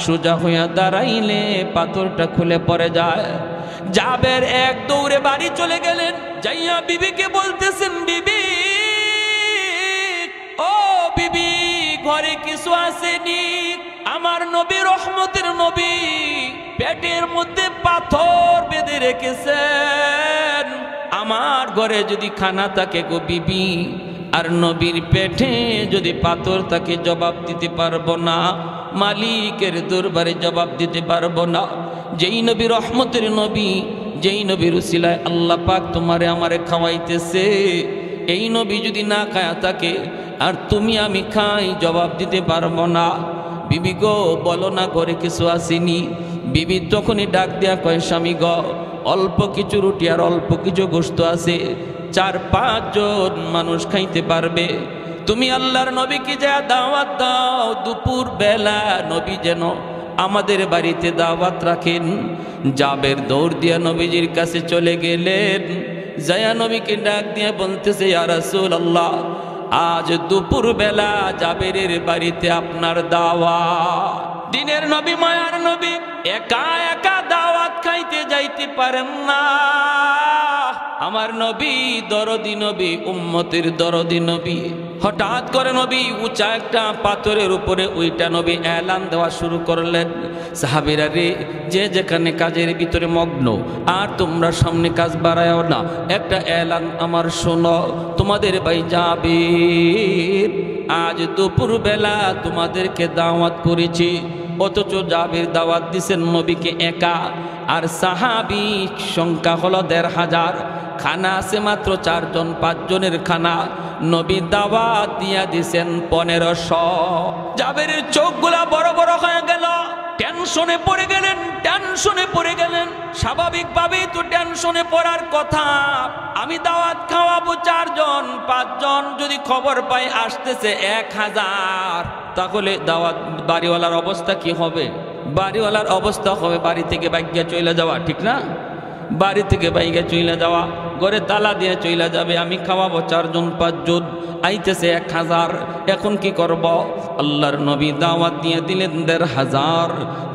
সোজা হইয়া দাঁড়াইলে পাথরটা খুলে পড়ে যায়। জাবের এক দৌড়ে বাড়ি চলে গেলেন, যাইয়া বিবিকে বলতেছেন বিবি, ও বিবি ঘরে কিছু আসেনি, আমার নবী রহমতের নবী পেটের মধ্যে পাথর বেঁধে রেখেছেন, আমার ঘরে যদি খানা থাকে গো বিবি, আর নবীর পেটে যদি পাথর থাকে জবাব দিতে পারবো না, মালিকের দরবারে জবাব দিতে পারবো না। যেই নবী রহমতের নবী, যেই নবীর উসিলায় আল্লাহ পাক তোমারে আমারে খাওয়াইতেছে, এই নবী যদি না খায়া থাকে আর তুমি আমি খাই, জবাব দিতে পারবো না। বিবি গো বলো না ঘরে কিছু আসেনি। বিবি তখনই ডাক দেয়া কয় স্বামী গো, অল্প কিছু রুটি আর অল্প কিছু গোশত আছে, 4-5 জন মানুষ খাইতে পারবে। তুমি আল্লাহর নবীকে যা দাওয়াত দাও, দুপুর বেলা নবী যেন আমাদের বাড়িতে দাওয়াত রাখেন। জাবের দৌড় দিয়া নবীজির কাছে চলে গেলেন, যায়া নবীকে ডাক দিয়ে বলতেছে ইয়া রাসূলুল্লাহ, আজ দুপুর বেলা জাবেরের বাড়িতে আপনার দাওয়াত। দিনের নবী মায়ার নবী একা একা দাওয়াত খাইতে যাইতে পারেন না। আমার নবী দরদি নবী, উম্মতের দরদি নবী। হঠাৎ করে নবী উঁচা একটা পাথরের উপরে ওইটা নবী এলান দেওয়া শুরু করলেন, সাহাবীরা রে, যে যেখানে কাজের ভিতরে মগ্ন, আর তোমরা সামনে কাজ বাড়ায়ও না, একটা এলান আমার শোনো, তোমাদের ভাই জাবের আজ দুপুর বেলা তোমাদেরকে দাওয়াত করেছি। অথচ জাবের দাওয়াত দিছেন নবীকে একা, আর সাহাবী সংখ্যা হলো 1500, খানা আছে মাত্র 4 জন 5 জনের খানা, নবী দাওয়াত দিয়া দিছেন 1500। জাবেরের চোখগুলা বড় বড় হয়ে গেল, টেনশনে পড়ে গেলেন। স্বাভাবিকভাবেই তো টেনশনে পড়ার কথা, আমি দাওয়াত খাওয়াবো 4 জন 5 জন, যদি খবর পাই আসতেছে 1000, তাহলে দাওয়াত বাড়িওয়ালার অবস্থা কি হবে? বাড়িওয়ালার অবস্থা হবে বাড়ি থেকে বাইকে চলে যাওয়া, ঠিক না? বাড়ি থেকে বাইকে চলে যাওয়া। ঘরে তালা দিয়ে চইলা যাবে, আমি খাওয়াবো 4 জন 5 জন, আইতেছে 1000। এখন কি করব? আল্লাহর নবী দাওয়াত দিয়ে দিলেন 1500।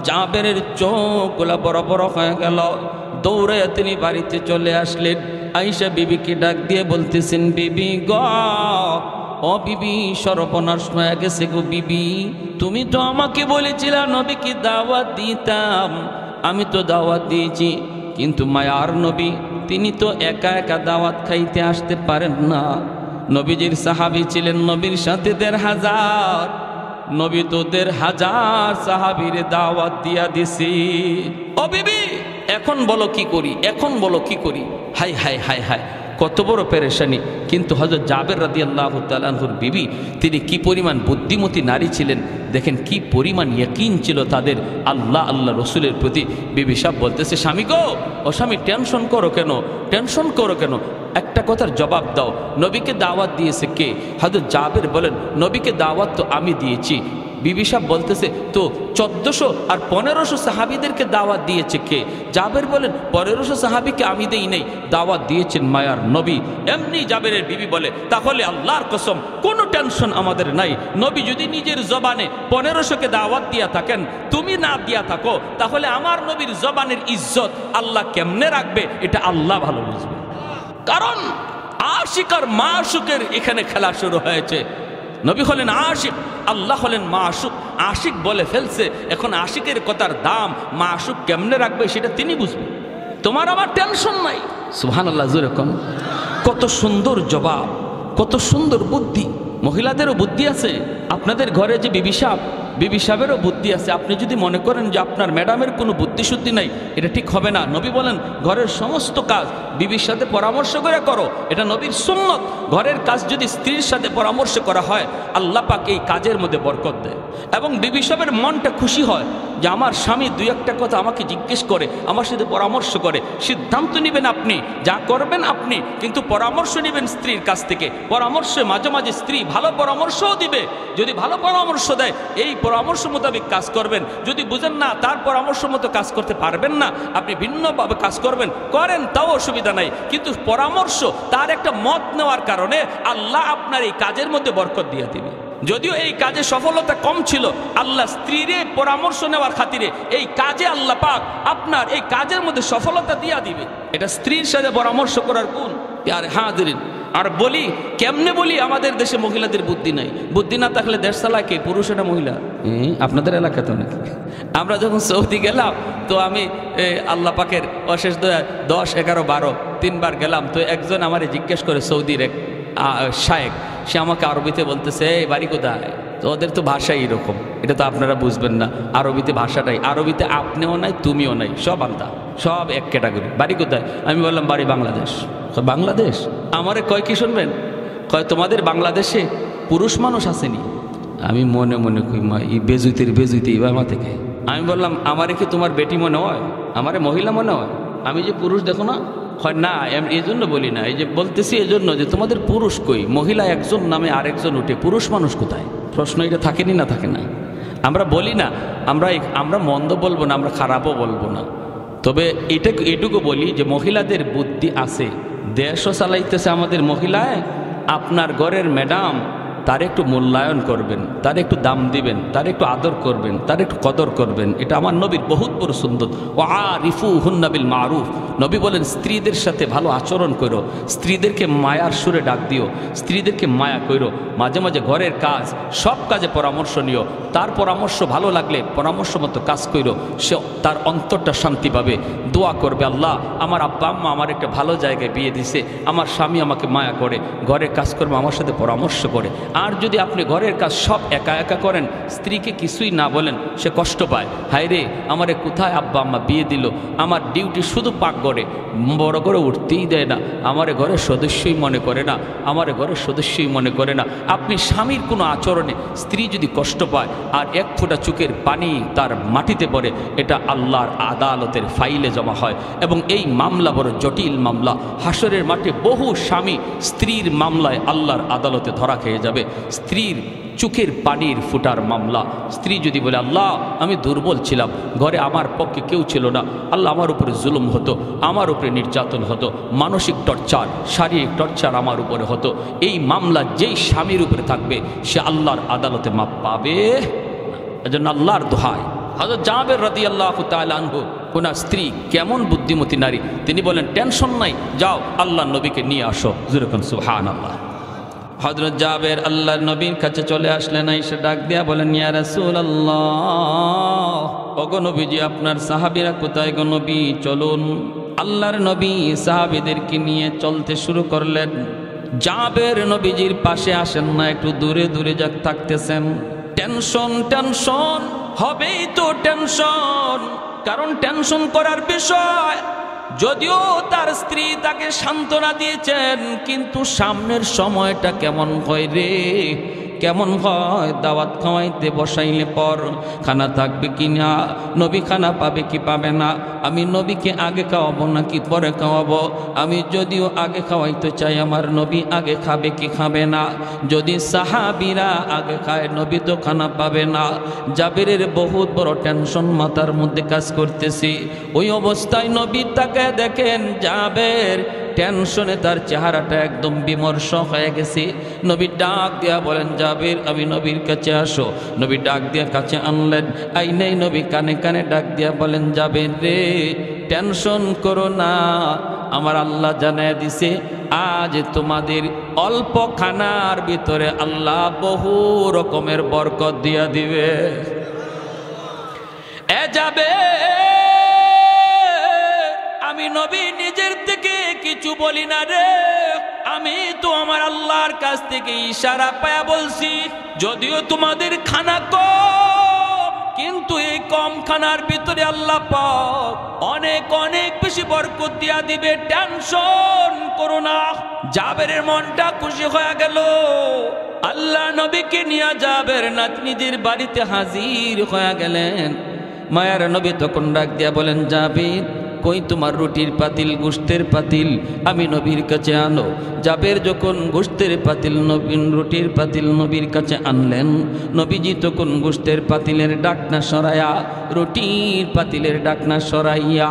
জাবেরের চোখগুলা বড় বড় হয়ে গেল। দৌড়ে তিনি বাড়িতে চলে আসলেন। আয়েশা বিবিকে ডাক দিয়ে বলতেছেন, বিবি গো, ও বিবি, সর্বনাশ হয়ে গেছে গো বিবি, তুমি তো আমাকে বলেছিলে নবীকে দাওয়াত দিতাম, আমি তো দাওয়াত দিয়েছি, কিন্তু মায়ার নবী তিনি তো একা একা দাওয়াত খাইতে আসতে পারেন না। নবীজির সাহাবী ছিলেন নবীর সাথে 1500, নবী তো 1500 সাহাবীরে দাওয়াত দিয়া দিছি। ও বিবি, এখন বলো কি করি, এখন বলো কি করি? হাই হাই হাই হাই, কত বড় পেরেশানি। কিন্তু হযরত জাবের রাদিয়াল্লাহু তাআলা আনহুর বিবি, তিনি কি পরিমাণ বুদ্ধিমতী নারী ছিলেন দেখেন, কি পরিমাণ ইয়াকিন ছিল তাদের আল্লাহ রসুলের প্রতি। বিবি সাহেব বলতেছে, স্বামী গো, ও স্বামী, টেনশন করো কেন, টেনশন করো কেন, একটা কথার জবাব দাও, নবীকে দাওয়াত দিয়েছে কে? হযরত জাবের বলেন, নবীকে দাওয়াত তো আমি দিয়েছি। বিবি সাহেব বলতেছে, তো 1400 আর 1500 সাহাবীদেরকে দাওয়াত দিয়েছে কে? জাবের বলেন, 1500 সাহাবীকে আমি দেই নাই, দাওয়াত দিয়েছেন মায়ার নবী। এমনি জাবেরের বিবি বলে, তাহলে আল্লাহর কসম কোনো টেনশন আমাদের নাই। নবী যদি নিজের জবানে 1500কে দাওয়াত দিয়া থাকেন, তুমি না দিয়া থাকো, তাহলে আমার নবীর জবানের ইজ্জত আল্লাহ কেমনে রাখবে এটা আল্লাহ ভালো বুঝবে। কারণ আশিক আর মাশুকের এখানে খেলা শুরু হয়েছে। নবী হলেন আশিক, আল্লাহ হলেন মাশুক। আশিক বলে ফেলছে, এখন আশিকের কথার দাম মাশুক কেমনে রাখবে সেটা তিনি বুঝবেন। তোমার আমার টেনশন নাই। সুবহানাল্লাহ, যেরকম কত সুন্দর জবাব, কত সুন্দর বুদ্ধি। মহিলাদেরও বুদ্ধি আছে। আপনাদের ঘরে যে বিবি সাহেবেরও বুদ্ধি আছে। আপনি যদি মনে করেন যে আপনার ম্যাডামের কোনো বুদ্ধি শুদ্ধি নাই, এটা ঠিক হবে না। নবী বলেন, ঘরের সমস্ত কাজ বিবির সাথে পরামর্শ করে করো, এটা নবীর সুন্নত। ঘরের কাজ যদি স্ত্রীর সাথে পরামর্শ করা হয়, আল্লাহ পাক এই কাজের মধ্যে বরকত দেয় এবং বিবি সাহেবের মনটা খুশি হয় যে আমার স্বামী 2-1টা কথা আমাকে জিজ্ঞেস করে, আমার সাথে পরামর্শ করে। সিদ্ধান্ত নেবেন আপনি, যা করবেন আপনি, কিন্তু পরামর্শ নেবেন স্ত্রীর কাছ থেকে। পরামর্শে মাঝে মাঝে স্ত্রী ভালো পরামর্শও দিবে। যদি ভালো পরামর্শ দেয়, এই পরামর্শ মোতাবেক কাজ করবেন। যদি বুঝেন না তার পরামর্শ মতো কাজ করতে পারবেন না, আপনি ভিন্নভাবে কাজ করবেন, করেন, তাও অসুবিধা নাই। কিন্তু পরামর্শ, তার একটা মত নেওয়ার কারণে আল্লাহ আপনার এই কাজের মধ্যে বরকত দিয়ে দিবে। যদিও এই কাজে সফলতা কম ছিল, আল্লাহ স্ত্রীর পরামর্শ নেওয়ার খাতিরে এই কাজে আল্লাহ পাক আপনার এই কাজের মধ্যে সফলতা দিয়া দিবে। এটা স্ত্রীর সাথে পরামর্শ করার গুণ। আর হাজিরিন, আর বলি কেমনে বলি, আমাদের দেশে মহিলাদের বুদ্ধি নাই। বুদ্ধি না থাকলে দেশ চালায় কে? পুরুষ না মহিলা? আপনাদের এলাকাতে নাকি? আমরা যখন সৌদি গেলাম, তো আমি আল্লাহ পাকের অশেষ দয়া 10, 11, 12 3বার গেলাম। তো একজন আমারে জিজ্ঞেস করে, সৌদির এক শায়েখ, সে আমাকে আরবিতে বলতেছে, এই বাড়ি কোথায়? তো ওদের তো ভাষা এরকম, এটা তো আপনারা বুঝবেন না। আরবিতে ভাষাটাই, আরবিতে আপনিও নাই তুমিও নাই, সব আলাদা, সব এক ক্যাটাগরি। বাড়ি কোথায়? আমি বললাম বাড়ি বাংলাদেশ। বাংলাদেশ? আমারে কয় কি শুনবেন? কয় তোমাদের বাংলাদেশে পুরুষ মানুষ আসেনি? আমি মনে মনে কই, মা এই বেজুইতে ইবামা থেকে। আমি বললাম, আমারে কি তোমার বেটি মনে হয়? আমারে মহিলা মনে হয়? আমি যে পুরুষ দেখো না? হয় না, এই জন্য বলি না, এই যে বলতেছি এই জন্য যে তোমাদের পুরুষ কই? মহিলা একজন নামে আরেকজন উঠে, পুরুষ মানুষ কোথায়? প্রশ্ন এটা থাকেনি না থাকে না? আমরা বলি না, আমরা মন্দ বলবো না, আমরা খারাপও বলবো না, তবে এটুকু বলি যে মহিলাদের বুদ্ধি আছে। দেশও চালাইতেছে আমাদের মহিলায়। আপনার ঘরের ম্যাডাম, তার একটু মূল্যায়ন করবেন, তার একটু দাম দিবেন, তার একটু আদর করবেন, তার একটু কদর করবেন। এটা আমার নবীর বহুত বড় সুন্নত। ও আরিফুহুন্না বিল মারুফ। নবী বলেন, স্ত্রীদের সাথে ভালো আচরণ করো, স্ত্রীদেরকে মায়ার সুরে ডাক দিও, স্ত্রীদেরকে মায়া করো। মাঝে মাঝে ঘরের কাজ, সব কাজে পরামর্শ নিও। তার পরামর্শ ভালো লাগলে পরামর্শ মতো কাজ করো, সে তার অন্তরটা শান্তি পাবে। দোয়া করবে, আল্লাহ আমার আব্বা আম্মা আমার একটা ভালো জায়গায় বিয়ে দিছে, আমার স্বামী আমাকে মায়া করে, ঘরের কাজ করবে, আমার সাথে পরামর্শ করে। আর যদি আপনি ঘরের কাজ সব একা একা করেন, স্ত্রীকে কিছুই না বলেন, সে কষ্ট পায়। হায় রে, আমারে কোথায় আব্বা আম্মা বিয়ে দিল, আমার ডিউটি শুধু পাক ঘরে, বড় করে উঠতেই দেয় না, আমারে ঘরের সদস্যই মনে করে না, আমারে ঘরের সদস্যই মনে করে না। আপনি স্বামীর কোনো আচরণে স্ত্রী যদি কষ্ট পায় আর 1 ফোঁটা চোখের পানি তার মাটিতে পড়ে, এটা আল্লাহর আদালতের ফাইলে জমা হয় এবং এই মামলা বড় জটিল মামলা। হাসরের মাঠে বহু স্বামী স্ত্রীর মামলায় আল্লাহর আদালতে ধরা খেয়ে যাবে। হবে স্ত্রীর চোখের পানির ফুটার মামলা। স্ত্রী যদি বলে আল্লাহ আমি দুর্বল ছিলাম, ঘরে আমার পক্ষে কেউ ছিল না, আল্লাহ আমার উপরে জুলুম হতো, আমার উপরে নির্যাতন হতো, মানসিক টর্চার শারীরিক টর্চার আমার উপরে হতো, এই মামলা যেই স্বামীর উপরে থাকবে সে আল্লাহর আদালতে মাপ পাবে না। এজন্য আল্লাহর দোহাই হযরত জাবের রাদিয়াল্লাহু তাআলা আনহু ওনার স্ত্রী কেমন বুদ্ধিমতী নারী, তিনি বলেন টেনশন নাই, যাও আল্লাহর নবীকে নিয়ে আসো। যেরকম সুবহানাল্লাহ। হযরত জাবের আল্লাহর নবীর কাছে চলে আসলেন, এসে ডাক দিয়া বলেন ইয়া রাসূলুল্লাহ, ওগো নবীজি আপনার সাহাবীরা কোথায় গো নবী, চলুন। আল্লাহর নবী সাহাবীদেরকে নিয়ে চলতে শুরু করলেন। জাবের নবীজির পাশে আসেন না, একটু দূরে দূরে যাক থাকতেছেন। টেনশন টেনশন হবেই তো টেনশন, কারণ টেনশন করার বিষয়। যদিও তার স্ত্রী তাকে সান্ত্বনা দিয়েছেন, কিন্তু সামনের সময়টা কেমন হয় রে, কেমন হয়। দাওয়াত খাওয়াইতে বসাইলে পর খানা থাকবে কি না, নবী খানা পাবে কি পাবে না, আমি নবীকে আগে খাওয়াবো নাকি পরে খাওয়াবো, আমি যদিও আগে খাওয়াইতে চাই আমার নবী আগে খাবে কি খাবে না, যদি সাহাবীরা আগে খায় নবী তো খানা পাবে না। জাবেরের বহুত বড় টেনশন মাথার মধ্যে কাজ করতেছি। ওই অবস্থায় নবী তাকে দেখেন জাবের টেনশনে তার চেহারাটা একদম বিমর্ষ হয়ে গেছে। নবী ডাক দিয়া বলেন জাবের আমি নবীর কাছে আসো। নবী ডাক দিয়া কাছে আনলেন, আই নেই নবী কানে কানে ডাক দিয়া বলেন জাবের রে টেনশন করো না, আমার আল্লাহ জানায় দিছে আজ তোমাদের অল্প খানার ভিতরে আল্লাহ বহু রকমের বরকত দিয়া দিবে। এ যাবে আমি নবী নিজের থেকে কিছু বলি না রে, আমি তো আমার আল্লাহর কাছ থেকে ইশারা পায়া বলছি, যদিও তোমাদের খানা কম, কিন্তু এই কম খানার ভিতরে আল্লাহ পাক অনেক অনেক বেশি বরকত দিয়া দিবে, টেনশন করো না। জাবেরের মনটা খুশি হয়ে গেল। আল্লাহ নবীকে নিয়ে জাবের নাতনিদের বাড়িতে হাজির হয়ে গেলেন। মায়ার নবী তখন ডাক দিয়া বলেন জাবের কই তোমার রুটির পাতিল গোশতের পাতিল, আমি নবীর কাছে আনো। জাবের যখন গোশতের পাতিল রুটির পাতিল নবীর কাছে আনলেন, নবীজি তখন গোশতের পাতিলের ডাকনা সরাইয়া রুটির পাতিলের ডাকনা সরাইয়া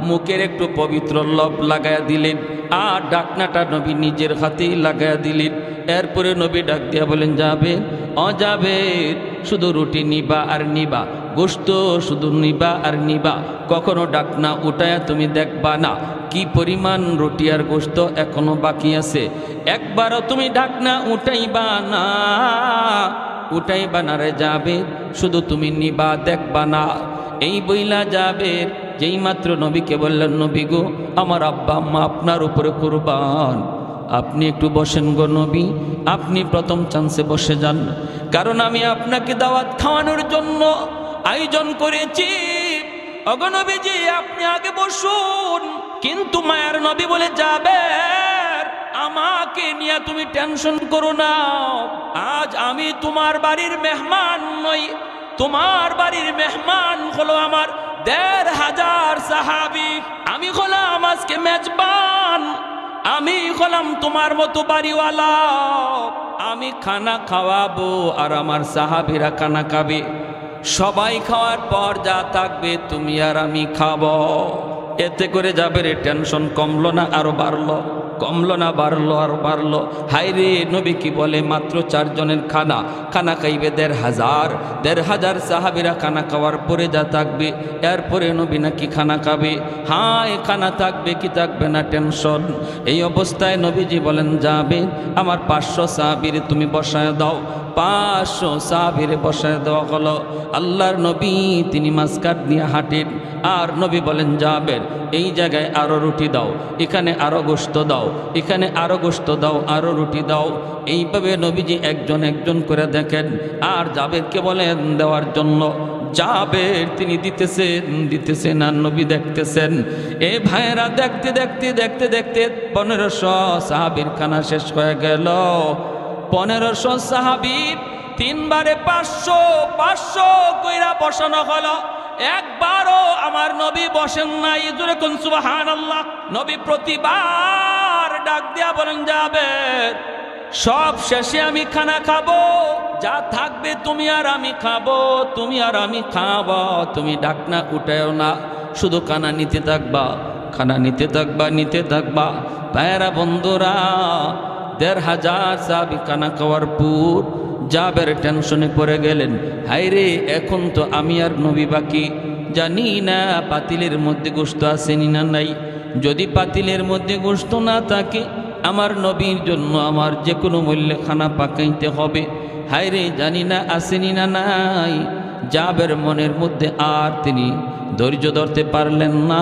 মুখের একটু পবিত্র লব লাগাইয়া দিলেন, আর ডাকনাটা নবী নিজের হাতেই লাগাইয়া দিলেন। এরপরে নবী ডাক দিয়া বলেন জাবের অজাবের শুধু রুটি নিবা আর নিবা, গোশত শুধু নিবা আর নিবা, কখনো ডাকনা উঠায়া তুমি দেখবা না কি পরিমাণ রুটি আর গোশত এখনো বাকি আছে, একবারও তুমি ডাকনা উঠাইবা না রে জাবের, শুধু তুমি নিবা দেখবা না। এই বইলা জাবের যেই মাত্র নবীকে বললেন নবী গো আমার আব্বা আম্মা আপনার উপরে কুরবান, আপনি একটু বসেন গো নবী, আপনি প্রথম চান্সে বসে যান, কারণ আমি আপনাকে দাওয়াত খাওয়ানোর জন্য আয়োজন করেছি। ওগো নবীজি আপনি আগে বসুন। কিন্তু মায়ের নবী বলে জাবের আমাকে নিয়ে তুমি টেনশন করো না, আজ আমি তোমার বাড়ির মেহমান নই, তোমার বাড়ির মেহমান হলো আমার ১৫০০ সাহাবী, আমি হলাম আজকে মেজবান, আমি হলাম তোমার মতো বাড়িওয়ালা, আমি খানা খাওয়াবো আর আমার সাহাবীরা খানা খাবে, সবাই খাওয়ার পর যা থাকবে তুমি আর আমি খাবো। এতে করে জাবের টেনশন কমলো না আরো বাড়লো, কমলো না বাড়লো আর বাড়লো। হাই রে নবী কি বলে মাত্র 4 জনের খানা খাইবে ১৫০০ সাহাবীরা খানা খাওয়ার পরে যা থাকবে, এরপরে নবী নাকি খানা খাবে। হায় খানা থাকবে কি থাকবে না টেনশন। এই অবস্থায় নবীজি বলেন যাবে আমার 500 সাহাবীরে তুমি বসায় দাও। 500 সাহাবীরে বসায় দেওয়া হলো। আল্লাহর নবী তিনি মাসকাট নিয়ে হাঁটেন, আর নবী বলেন যাবেন এই জায়গায় আরো রুটি দাও, এখানে আরো গোশত দাও, এখানে আরো গোশত দাও, আরো রুটি দাও। এইভাবে নবীজি একজন একজন করে দেখেন, আর জাবেরকে বলেন দেওয়ার জন্য। জাবের তিনি দিতেছেন আর নবী দেখতেছেন। এ ভাইয়েরা দেখতে দেখতে দেখতে দেখতে 1500 সাহাবীর খানা শেষ হয়ে গেল। 1500 সাহাবী 3 বারে 500 কইরা বসানো হলো। একবারও আমার নবী বসেন নাই। জোরে কোন সুবহানাল্লাহ। নবী প্রতিবার ডাক দিয়া বলেন যাবের সব শেষে আমি খানা খাবো, যা থাকবে তুমি আর আমি খাবো, তুমি আর আমি খাবো, তুমি ঢাকনা উঠাও না, শুধু খানা নিতে থাকবা, খানা নিতে থাকবা, নিতে থাকবা। ভাইয়েরা বন্ধুরা, ১৫০০ সাহাবী খানা খাওয়ার পর জাবের টেনশনে পড়ে গেলেন, হায়রে এখন তো আমি আর নবী বাকি, জানি না পাতিলের মধ্যে গোশত আসেনি না নাই। যদি পাতিলের মধ্যে গোশত না থাকে, আমার নবীর জন্য আমার যে কোনো মূল্যে খানা পাকাইতে হবে। হায়রে জানি না আসেনি না নাই। জাবের মনের মধ্যে আর তিনি ধৈর্য ধরতে পারলেন না,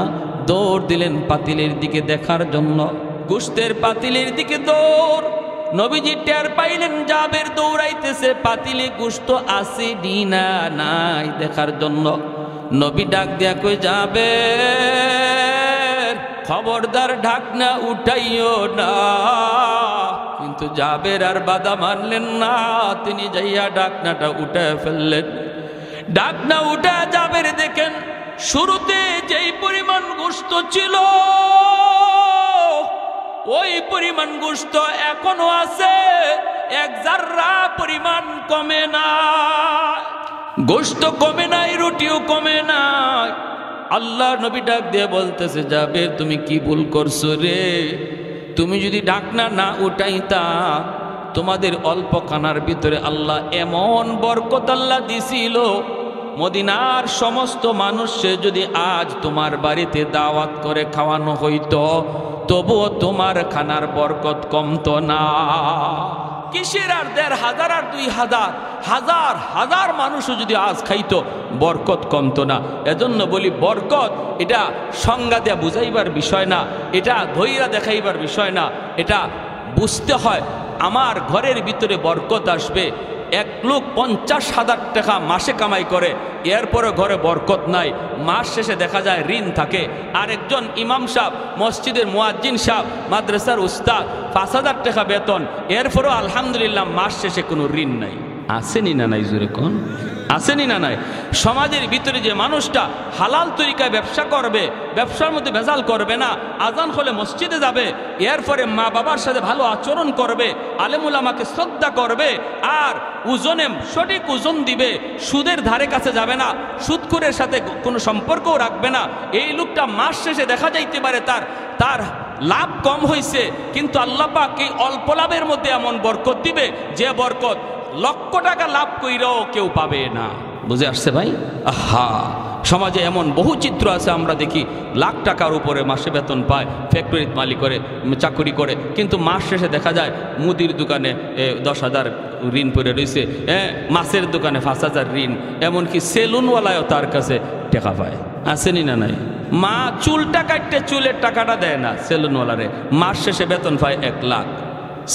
দৌড় দিলেন পাতিলের দিকে দেখার জন্য। গোশতের পাতিলের দিকে দৌড়। নবীজি টের পাইলেন জাবের দৌড়াইতেছে, পাতিলে গোশত আসেনি না নাই দেখার জন্য। নবী ডাক দিয়া কই, জাবের খবরদার ঢাকনা উঠাইও না। কিন্তু জাবের আর বাধা মানলেন না, তিনি যাইয়া ঢাকনাটা উঠায় ফেললেন। ঢাকনা উঠা জাবের দেখেন শুরুতে যেই পরিমাণ গোশত ছিল ওই পরিমাণ গোশত এখনো আছে, এক জাররা পরিমাণ কমে না। গোশত কমে নাই, রুটিও কমে নাই। আল্লাহ নবী ডাক দিয়ে বলতেছে, যাবে তুমি কি ভুল করছো রে? তুমি যদি ঢাকনা না উঠাইতা, তোমাদের অল্প খানার ভিতরে আল্লাহ এমন বরকত আল্লাহ দিছিল, মদিনার সমস্ত মানুষে যদি আজ তোমার বাড়িতে দাওয়াত করে খাওয়ানো হইতো, তবুও তোমার খানার বরকত কমতো না। কিসের আর ১৫০০ আর ২০০০, হাজার হাজার মানুষও যদি আজ খাইতো, বরকত কমতো না। এজন্য বলি, বরকত এটা সংজ্ঞা দেয়া বুঝাইবার বিষয় না, এটা ধৈর্য দেখাইবার বিষয় না। এটা বুঝতে হয় আমার ঘরের ভিতরে বরকত আসবে। এক লোক ৫০,০০০ টাকা মাসে কামাই করে, এরপরে ঘরে বরকত নাই, মাস শেষে দেখা যায় ঋণ থাকে। আরেকজন ইমাম সাহেব, মসজিদের মুয়াজ্জিন সাহেব, মাদ্রাসার উস্তাদ, ৫০০০ টাকা বেতন, এরপরও আলহামদুলিল্লাহ মাস শেষে কোনো ঋণ নাই। আসেনি না নাই? জোরে কোন আসেনি না নাই? সমাজের ভিতরে যে মানুষটা হালাল তরিকায় ব্যবসা করবে, ব্যবসার মধ্যে ভেজাল করবে না, আজান হলে মসজিদে যাবে, এরপরে মা বাবার সাথে ভালো আচরণ করবে, আলেমুল আমাকে শ্রদ্ধা করবে, আর ওজনে সঠিক ওজন দিবে, সুদের ধারে কাছে যাবে না, সুদখোরের সাথে কোনো সম্পর্কও রাখবে না, এই লোকটা মাস শেষে দেখা যাইতে পারে তার লাভ কম হয়েছে, কিন্তু আল্লাহ পাক এই অল্প লাভের মধ্যে এমন বরকত দিবে, যে বরকত লক্ষ টাকা লাভ কইরাও কেউ পাবে না। বুঝে আসছে ভাই? আহা, সমাজে এমন বহু চিত্র আছে, আমরা দেখি লাখ টাকার উপরে মাসে বেতন পায়, ফ্যাক্টরির মালিক করে, চাকরি করে, কিন্তু মাস শেষে দেখা যায় মুদির দোকানে ১০,০০০ ঋণ পড়ে রয়েছে, মাছের দোকানে ৫,০০০ ঋণ, এমনকি সেলুনওয়ালায়ও তার কাছে টাকা পায়। আসেনি না নাই? মা চুলটা কাটতে চুলের টাকাটা দেয় না সেলুনওয়ালারে, মাস শেষে বেতন পায় ১ লাখ।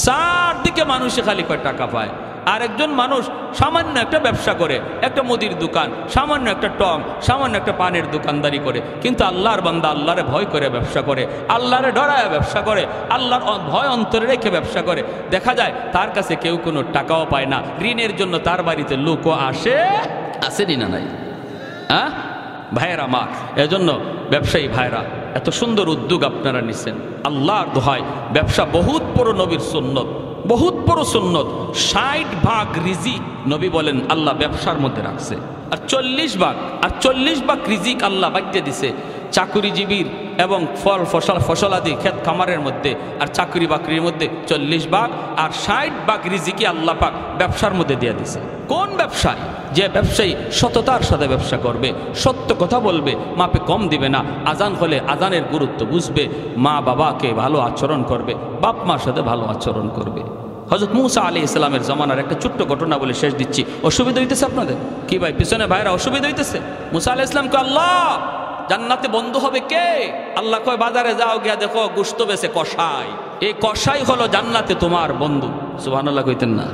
চারদিকে মানুষে খালি কয় টাকা পায়। আরেকজন মানুষ সামান্য একটা ব্যবসা করে, একটা মুদির দোকান, সামান্য একটা টং, সামান্য একটা পানের দোকানদারি করে, কিন্তু আল্লাহর বান্দা আল্লাহরে ভয় করে ব্যবসা করে, আল্লাহরে ডরায় ব্যবসা করে, আল্লাহর ভয় অন্তরে রেখে ব্যবসা করে। দেখা যায় তার কাছে কেউ কোনো টাকাও পায় না, ঋণের জন্য তার বাড়িতে লোকও আসেনি না নাই? হ্যাঁ ভাইয়েরা আমার, এজন্য ব্যবসায়ী ভাইরা, এত সুন্দর উদ্যোগ আপনারা নিছেন, আল্লাহর দোহাই, ব্যবসা বহুত বড় নবীর সুন্নত, বহুত বড় সুন্নত। ৬০ ভাগ রিজিক নবী বলেন আল্লাহ ব্যবসার মধ্যে রাখছে, আর ৪০ ভাগ রিজিক আল্লাহ বাড়তে দিছে চাকুরিজীবীর এবং ফসলাদি ক্ষেত খামারের মধ্যে, আর চাকরি বাকরির মধ্যে ৪০ ভাগ, আর ৬০ ভাগ রিজিকে আল্লাহ পাক ব্যবসার মধ্যে দিয়ে দিছে। কোন ব্যবসায়? যে ব্যবসায়ী সততার সাথে ব্যবসা করবে, সত্য কথা বলবে, মাপে কম দিবে না, আজান হলে আজানের গুরুত্ব বুঝবে, মা বাবাকে ভালো আচরণ করবে, বাপ মার সাথে ভালো আচরণ করবে। হযরত মুসা আলাইহিস সালামের জমানার একটা ছোট্ট ঘটনা বলে শেষ দিচ্ছি। অসুবিধা হইতেছে আপনাদের? কি ভাই পিছনে ভাইরা অসুবিধা হইতেছে? মুসা আলাইহিস সালামকে আল্লাহ জান্নাতে বন্ধু হবে কে? আল্লাহ কয় বাজারে যাও, গিয়া দেখো গোশত বেচে কসাই, এই কসাই হলো জান্নাতে তোমার বন্ধু। সুবহানাল্লাহ কইতেন না?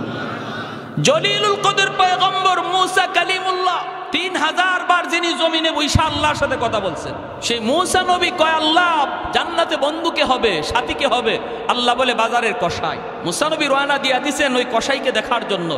জলিলুল কদর পয়গম্বর মুসা কালিমুল্লাহ ৩০০০ বার যিনি জমিনে বৈশা আল্লাহর সাথে কথা বলছেন, সেই মুসা নবী কয় আল্লাহ জান্নাতে বন্ধু কে হবে, সাথী কে হবে? আল্লাহ বলে বাজারের কসাই। মুসা নবী রওনা দিয়া দিছেন ওই কসাইকে দেখার জন্য।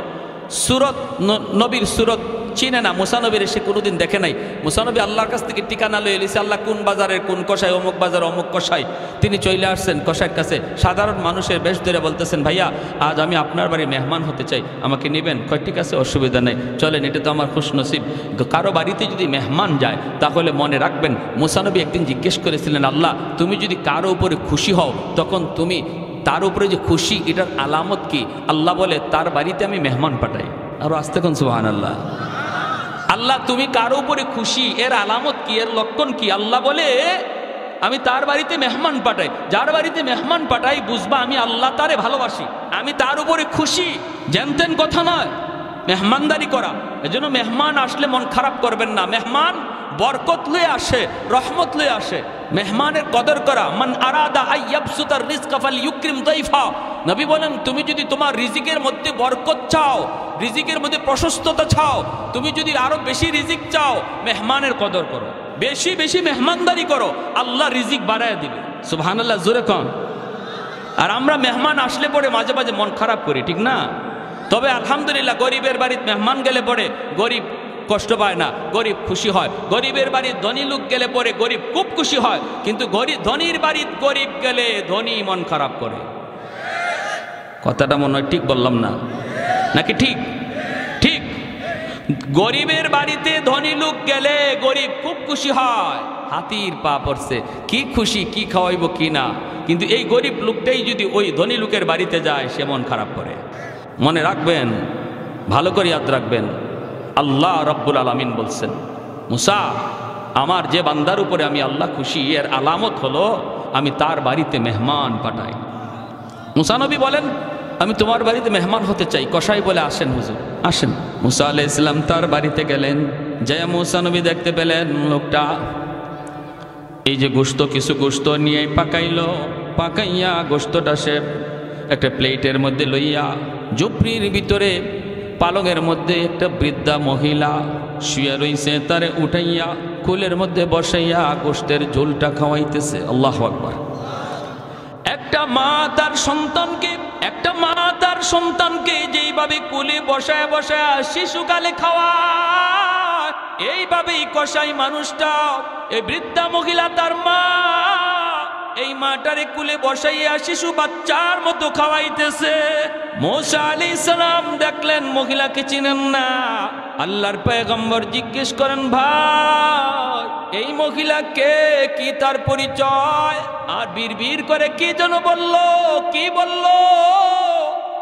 নবীর সুরত চিনে না, মুসা নবীর সে কোনোদিন দেখে নাই। মুসা নবী আল্লাহর কাছ থেকে ঠিকানা লয়ে এলিছে, আল্লাহ কোন বাজারের কোন কষাই, অমুক বাজার অমুক কষাই। তিনি চলে আসছেন কষাইয়ের কাছে, সাধারণ মানুষের বেশ ধরে বলতেছেন, ভাইয়া আজ আমি আপনার বাড়ি মেহমান হতে চাই, আমাকে নেবেন? কয় ঠিক আছে, অসুবিধা নেই, চলেন, এটা তো আমার খুশনসিব। কারো বাড়িতে যদি মেহমান যায় তাহলে মনে রাখবেন, মুসা নবী একদিন জিজ্ঞেস করেছিলেন, আল্লাহ তুমি যদি কারো উপরে খুশি হও তখন তুমি তার উপরে যে খুশি এটার আলামত কি? আল্লাহ বলে তার বাড়িতে আমি মেহমান পাঠাই। আরো আসতে কোন সুবহানাল্লাহ। আল্লাহ তুমি কারো উপরে খুশি, এর আলামত কি, এর লক্ষণ কি? আল্লাহ বলে আমি তার বাড়িতে মেহমান পাঠাই। যার বাড়িতে মেহমান পাঠাই বুঝবা আমি আল্লাহ তারে ভালোবাসি, আমি তার উপরে খুশি। জানতেন কথা নয়, মেহমানদারি করা। এজন্য মেহমান আসলে মন খারাপ করবেন না। মেহমান বরকত লয়ে আসে, রহমত লয়ে আসে। মেহমানের কদর করা। মান আরাদা আইয়াবসুতার রিজকা ফালইউকরিম দাইফা। নবী বলেন তুমি যদি তোমার রিজিকের মধ্যে বরকত চাও, রিজিকের মধ্যে প্রশস্ততা চাও, তুমি যদি আরো বেশি রিজিক চাও, মেহমানের কদর করো, বেশি বেশি মেহমানদারি করো, আল্লাহ রিজিক বাড়ায় দিবে। সুবহানাল্লাহ, জোরে কন। আর আমরা মেহমান আসলে পরে মাঝে মাঝে মন খারাপ করি, ঠিক না? তবে আলহামদুলিল্লাহ গরিবের বাড়িতে মেহমান গেলে পরে গরিব কষ্ট পায় না, গরিব খুশি হয়। গরিবের বাড়ির ধনী লোক গেলে পরে গরিব খুব খুশি হয়, কিন্তু ধনীর বাড়ির গরিব গেলে ধনী মন খারাপ করে। কথাটা মনে হয় ঠিক বললাম না, নাকি ঠিক? ঠিক। গরিবের বাড়িতে ধনী লোক গেলে গরিব খুব খুশি হয়, হাতির পা পড়ছে, কি খুশি, কি খাওয়াইব কি না। কিন্তু এই গরিব লোকটাই যদি ওই ধনী লোকের বাড়িতে যায় সে মন খারাপ করে। মনে রাখবেন, ভালো করে ইয়াদ রাখবেন, আল্লাহ রব্বুল আলামিন বলছেন, মুসা আমার যে বান্দার উপরে আমি আল্লাহ খুশি এর আলামত হলো আমি তার বাড়িতে মেহমান পাঠাই। মুসা নবী বলেন আমি তোমার বাড়িতে মেহমান হতে চাই। কসাই বলে আসেন হুজুর, আসেন। মুসা আলাইহিস সালাম তার বাড়িতে গেলেন। যে মুসা নবী দেখতে পেলেন লোকটা এই যে গোশত, কিছু গোশত নিয়ে পাকাইলো, পাকাইয়া গোশতটা সে একটা প্লেটের মধ্যে লইয়া ঝুপড়ির ভিতরে পালঙের মধ্যে একটা বৃদ্ধা মহিলা শুয়ে রইছে, তারে উঠাইয়া কুলের মধ্যে বসাইয়া গোশতের ঝোলটা খাওয়াইতেছে। আল্লাহু আকবার। একটা মা তার সন্তানকে যেইভাবে কুলে বসায় বসায় শিশুকালে খাওয়ায়, এইভাবেই কসাই মানুষটা, এই বৃদ্ধা মহিলা তার মা, এই মাটারে কুলে বসাইয়া শিশু বাচ্চার মতো খাওয়াইতেছে। মুসা আলাইহিস সালাম দেখলেন মহিলাকে চিনেন না। আল্লাহর পয়গম্বর জিজ্ঞেস করেন, ভাই এই মহিলা কে, কি তার পরিচয়? আর বিড়বিড় করে কি যেন বললো, কি বললো?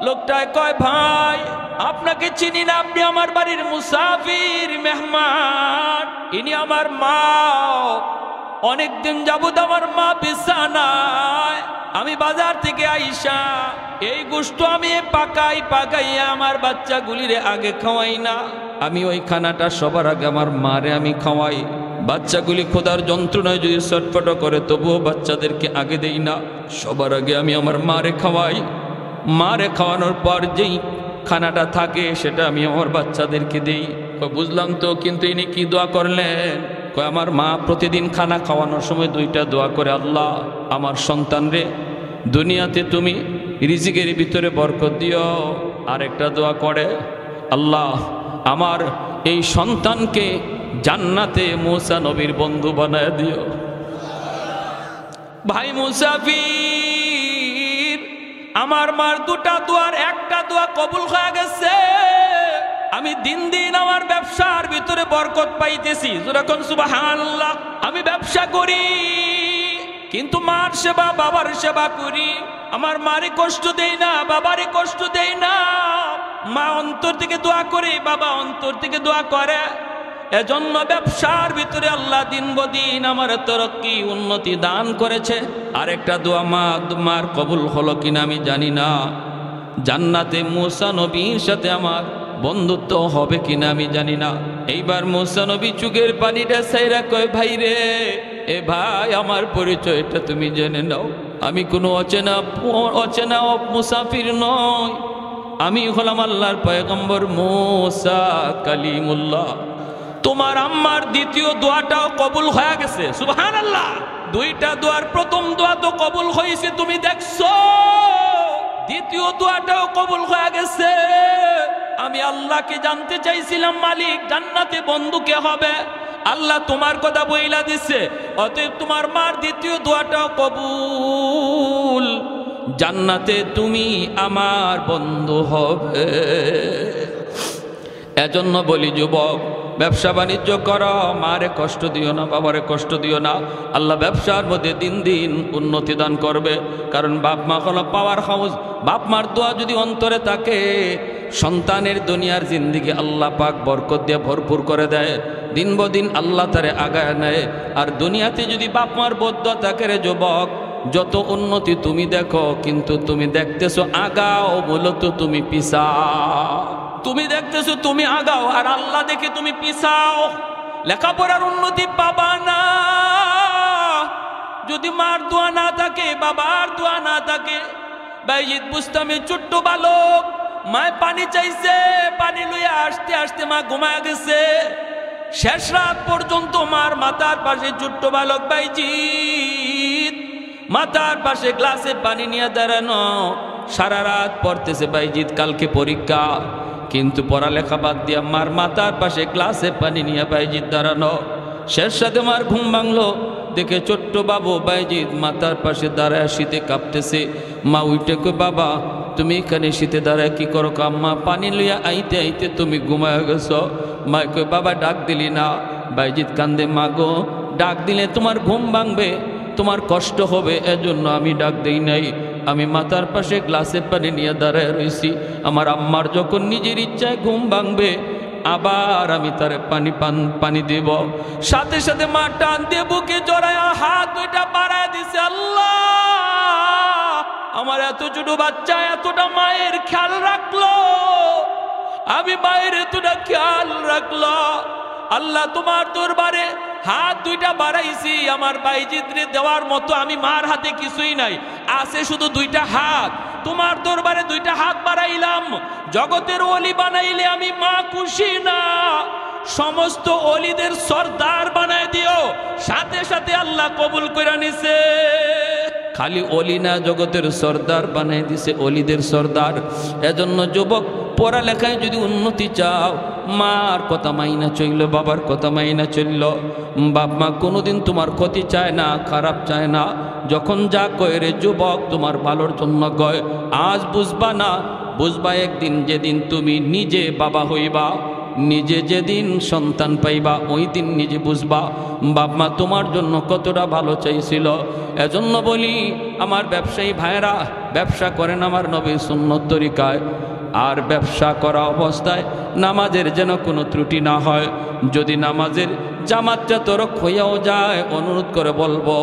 লোকটায় কয়, ভাই আপনাকে চিনি না, আপনি আমার বাড়ির মুসাফির, মেহমান। ইনি আমার মা, অনেকদিন যাবত আমার মা বিছানায়, আমি বাজার থেকে আইসা এই গোশত আমি পাকাইয়া আমার বাচ্চাগুলিরে আগে খাওয়াই না, আমি ওই খানাটা সবার আগে আমার মারে আমি খাওয়াই। বাচ্চাগুলি খোদার যন্ত্রণায় যদি ছটফট করে তবুও বাচ্চাদেরকে আগে দেই না, সবার আগে আমি আমার মারে খাওয়াই। মারে খাওয়ানোর পর যেই খানাটা থাকে সেটা আমি আমার বাচ্চাদেরকে দেই। বুঝলাম তো, কিন্তু ইনি কি দোয়া করলেন? আমার মা প্রতিদিন খানা খাওয়ানোর সময় দুইটা দোয়া করে, আল্লাহ আমার সন্তান রে দুনিয়াতে তুমি রিজিকের ভিতরে বরকত দিও। আরেকটা দোয়া করে, আল্লাহ আমার এই সন্তানকে জান্নাতে মুসা নবীর বন্ধু বানায় দিও। ভাই মুসাফির, আমার মার দুটা দোয়ার একটা দোয়া কবুল হয়ে গেছে। আমি দিন দিন আমার ব্যবসার ভিতরে বরকত পাইতেছি। যখন সুবহানাল্লাহ, আমি ব্যবসা করি কিন্তু মার সেবা বাবার সেবা করি। আমার মারে কষ্ট দেই না, বাবারে কষ্ট দেই না। মা অন্তর থেকে দোয়া করে, বাবা অন্তর থেকে দোয়া করে। এজন্য ব্যবসার ভিতরে আল্লাহ দিন বদিন আমার তরক্কি উন্নতি দান করেছে। আরেকটা দোয়া মার কবুল হলো কিনা আমি জানি না। জান্নাতে মুসা নবীর সাথে আমার বন্ধুত্ব হবে কিনা আমি জানি না। এইবার মুসা নবী চোখের পানিটা ছাইরা কয়, ভাই রে, এ ভাই আমার পরিচয়টা তুমি জেনে নাও। আমি কোনো অচেনা মুসাফির নই, আমি হলাম আল্লাহর পয়গম্বর মুসা কালিমুল্লাহ। তোমার আম্মার দ্বিতীয় দোয়াটাও কবুল হয়ে গেছে। সুবহানাল্লাহ। দুইটা দোয়ার প্রথম দোয়া তো কবুল হয়েছে, তুমি দেখছো। দ্বিতীয় দোয়াটাও কবুল হয়ে গেছে। আমি আল্লাহকে জানতে চাইছিলাম, মালিক জান্নাতে বন্ধু কে হবে? আল্লাহ তোমার কথা বইলা দিচ্ছে, অতএব তোমার মার দ্বিতীয় দোয়াটাও কবুল, জান্নাতে তুমি আমার বন্ধু হবে। এজন্য বলি যুবক, ব্যবসা বাণিজ্য করো, মারে কষ্ট দিও না, বাবারে কষ্ট দিও না। আল্লাহ ব্যবসার মধ্যে দিন দিন উন্নতি দান করবে, কারণ বাপ মা হলো পাওয়ার হাউস। বাপ মার দোয়া যদি অন্তরে থাকে, সন্তানের দুনিয়ার জিন্দিগি আল্লাহ পাক বরকত দিয়ে ভরপুর করে দেয়, দিন বদিন আল্লাহ তারে আগায় নেয়। আর দুনিয়াতে যদি বাপ মার বদ্ধ থাকে রে যুবক, যত উন্নতি তুমি দেখো, কিন্তু তুমি দেখতেছো আগাও, মূলত তুমি পিছাও। তুমি দেখতেছো তুমি আগাও, আর আল্লাহ দেখে তুমি পিছাও। লেখাপড়ার উন্নতি পাবা না যদি মার দোয়া না থাকে, বাবার দোয়া না থাকে। বাইজিদ বুস্তামি ছোট্ট বালক, মায় পানি চাইছে, পানি লইয়া আসতে আসতে মা ঘুমায় গেছে। শেষ রাত পর্যন্ত মার মাথার পাশে ছোট্ট বালক বাইজিদ মাথার পাশে গ্লাসে পানি নিয়ে দাঁড়ানো, সারা রাত পড়তেছে বাইজিদ, কালকে পরীক্ষা। কিন্তু পড়ালেখা বাদ দিয়া মার মাথার পাশে গ্লাসে পানি নিয়ে বাইজিদ দাঁড়ানো। শেষ সাথে মার ঘুম ভাঙলো, দেখে ছোট্ট বাবু বাইজিদ মাথার পাশে দাঁড়ায় শীতে কাঁপতেছে। মা উঠে কই, বাবা তুমি এখানে শীতে দাঁড়ায় কি করো? আম্মা পানি লইয়া আইতে আইতে তুমি ঘুমায় গেছ। মা কই, বাবা ডাক দিলি না? বাইজিদ কান্দে, মা গো ডাক দিলে তোমার ঘুম ভাঙবে, তোমার কষ্ট হবে, এজন্য আমি ডাক দেই নাই। আমি মাথার পাশে গ্লাসে পানি নিয়ে দাঁড়ায় রয়েছি। আমার আম্মার যখন নিজের ইচ্ছায় ঘুম ভাঙবে, আবার আমি তার পানি দেব। সাথে সাথে মা টান দিয়ে বুকে জড়ায় হাত দুইটা বাড়ায় দিছে। আল্লাহ, আমার এত ছোট বাচ্চা এতটা মায়ের খেয়াল রাখলো, আমি মায়ের এতটা খেয়াল রাখলো। আল্লাহ তোমার দরবারে হাত দুইটা বাড়াইছি, আমার বাইজিদরে দেওয়ার মতো আমি মার হাতে কিছুই নাই, আছে শুধু দুইটা হাত। তোমার দরবারে দুইটা হাত বাড়াইলাম, জগতের ওলি বানাইলে আমি মা খুশি না, সমস্ত ওলিদের সর্দার বানায় দিও। সাথে সাথে আল্লাহ কবুল করে নিছে। খালি ওলি না, জগতের সর্দার বানাই দিছে, ওলিদের সর্দার। এজন্য যুবক, পড়ালেখায় যদি উন্নতি চাও, মার কথা মাইনা চলল, বাবার কথা মাইনা চলল। বাপ মা কোনোদিন তোমার ক্ষতি চায় না, খারাপ চায় না। যখন যা কয় রে যুবক, তোমার ভালোর জন্য কয়। আজ বুঝবা না, বুঝবা একদিন, যেদিন তুমি নিজে বাবা হইবা, নিজে যেদিন সন্তান পাইবা, ওই দিন নিজে বুঝবা বাপ মা তোমার জন্য কতটা ভালো চাইছিল। এজন্য বলি, আমার ব্যবসায়ী ভাইয়েরা, ব্যবসা করেন আমার নবীর সুন্নত তরিকায়। আর ব্যবসা করা অবস্থায় নামাজের যেন কোনো ত্রুটি না হয়। যদি নামাজের জামাতটা তরক হইয়াও যায়, অনুরোধ করে বলবো,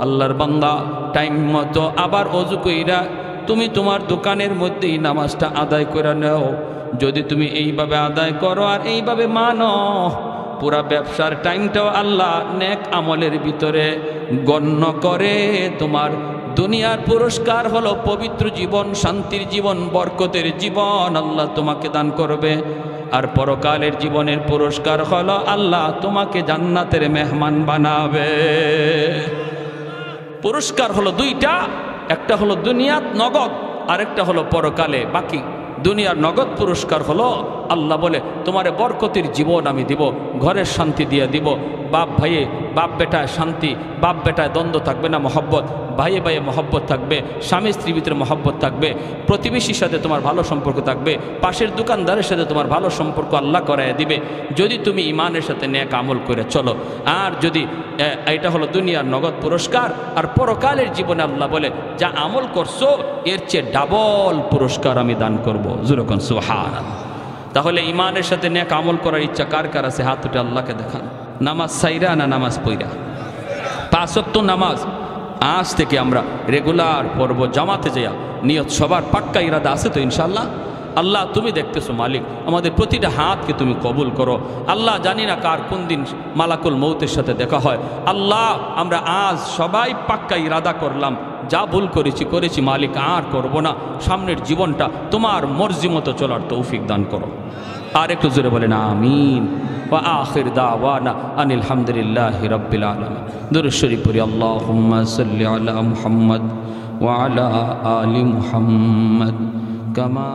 আল্লাহর বান্দা টাইম মতো আবার অজু কইরা তুমি তোমার দোকানের মধ্যেই নামাজটা আদায় করে নাও। যদি তুমি এইভাবে আদায় করো আর এইভাবে মানো, পুরা ব্যবসার টাইমটাও আল্লাহ নেক আমলের ভিতরে গণ্য করে। তোমার দুনিয়ার পুরস্কার হলো পবিত্র জীবন, শান্তির জীবন, বরকতের জীবন আল্লাহ তোমাকে দান করবে। আর পরকালের জীবনের পুরস্কার হলো আল্লাহ তোমাকে জান্নাতের মেহমান বানাবে। পুরস্কার হলো দুইটা, একটা হলো দুনিয়াত নগদ, আরেকটা হলো পরকালে বাকি। দুনিয়ার নগদ পুরস্কার হলো আল্লাহ বলে, তোমারে বরকতের জীবন আমি দিব, ঘরের শান্তি দিয়ে দিব। বাপ ভাইয়ে, বাপ বেটায় শান্তি, বাপ বেটায় দ্বন্দ্ব থাকবে না, মহব্বত, ভাইয়ে ভাইয়ে মহব্বত থাকবে, স্বামী স্ত্রীর ভিতরে মহব্বত থাকবে, প্রতিবেশীর সাথে তোমার ভালো সম্পর্ক থাকবে, পাশের দোকানদারের সাথে তোমার ভালো সম্পর্ক আল্লাহ করায় দিবে, যদি তুমি ইমানের সাথে নেক আমল করে চলো। আর যদি এটা হলো দুনিয়ার নগদ পুরস্কার। আর পরকালের জীবনে আল্লাহ বলে, যা আমল করছো এর চেয়ে ডাবল পুরস্কার আমি দান করবো। যেরকম সুবহানাল্লাহ। তাহলে ইমানের সাথে নেক আমল করার ইচ্ছা কার কার আছে? হাত উঠে আল্লাহকে দেখান। নামাজ সাইরা না নামাজ পইরা? 5 ওয়াক্ত নামাজ আজ থেকে আমরা রেগুলার পড়ব, জামাতে যাইয়া। নিয়ত সবার পাক্কা ইরাদা আছে তো ইনশাআল্লাহ? আল্লাহ তুমি দেখতেছো মালিক, আমাদের প্রতিটা হাতকে তুমি কবুল করো। আল্লাহ জানি না কার কোন দিন মালাকুল মৌতের সাথে দেখা হয়। আল্লাহ আমরা আজ সবাই পাক্কা ইরাদা করলাম, যা ভুল করেছি মালিক আর করব না। সামনের জীবনটা তোমার মর্জি মতো চলার তৌফিক দান করো। আর একটু জোরে বলেন আমিন। ওয়া আখির দাওয়ানা আনিল হামদুলিল্লাহি রাব্বিল আলামিন। দুরূদ শরীফ পড়ি। আল্লাহুম্মা সাল্লি আলা মুহাম্মদ ওয়া আলা আলি মুহাম্মদ কামা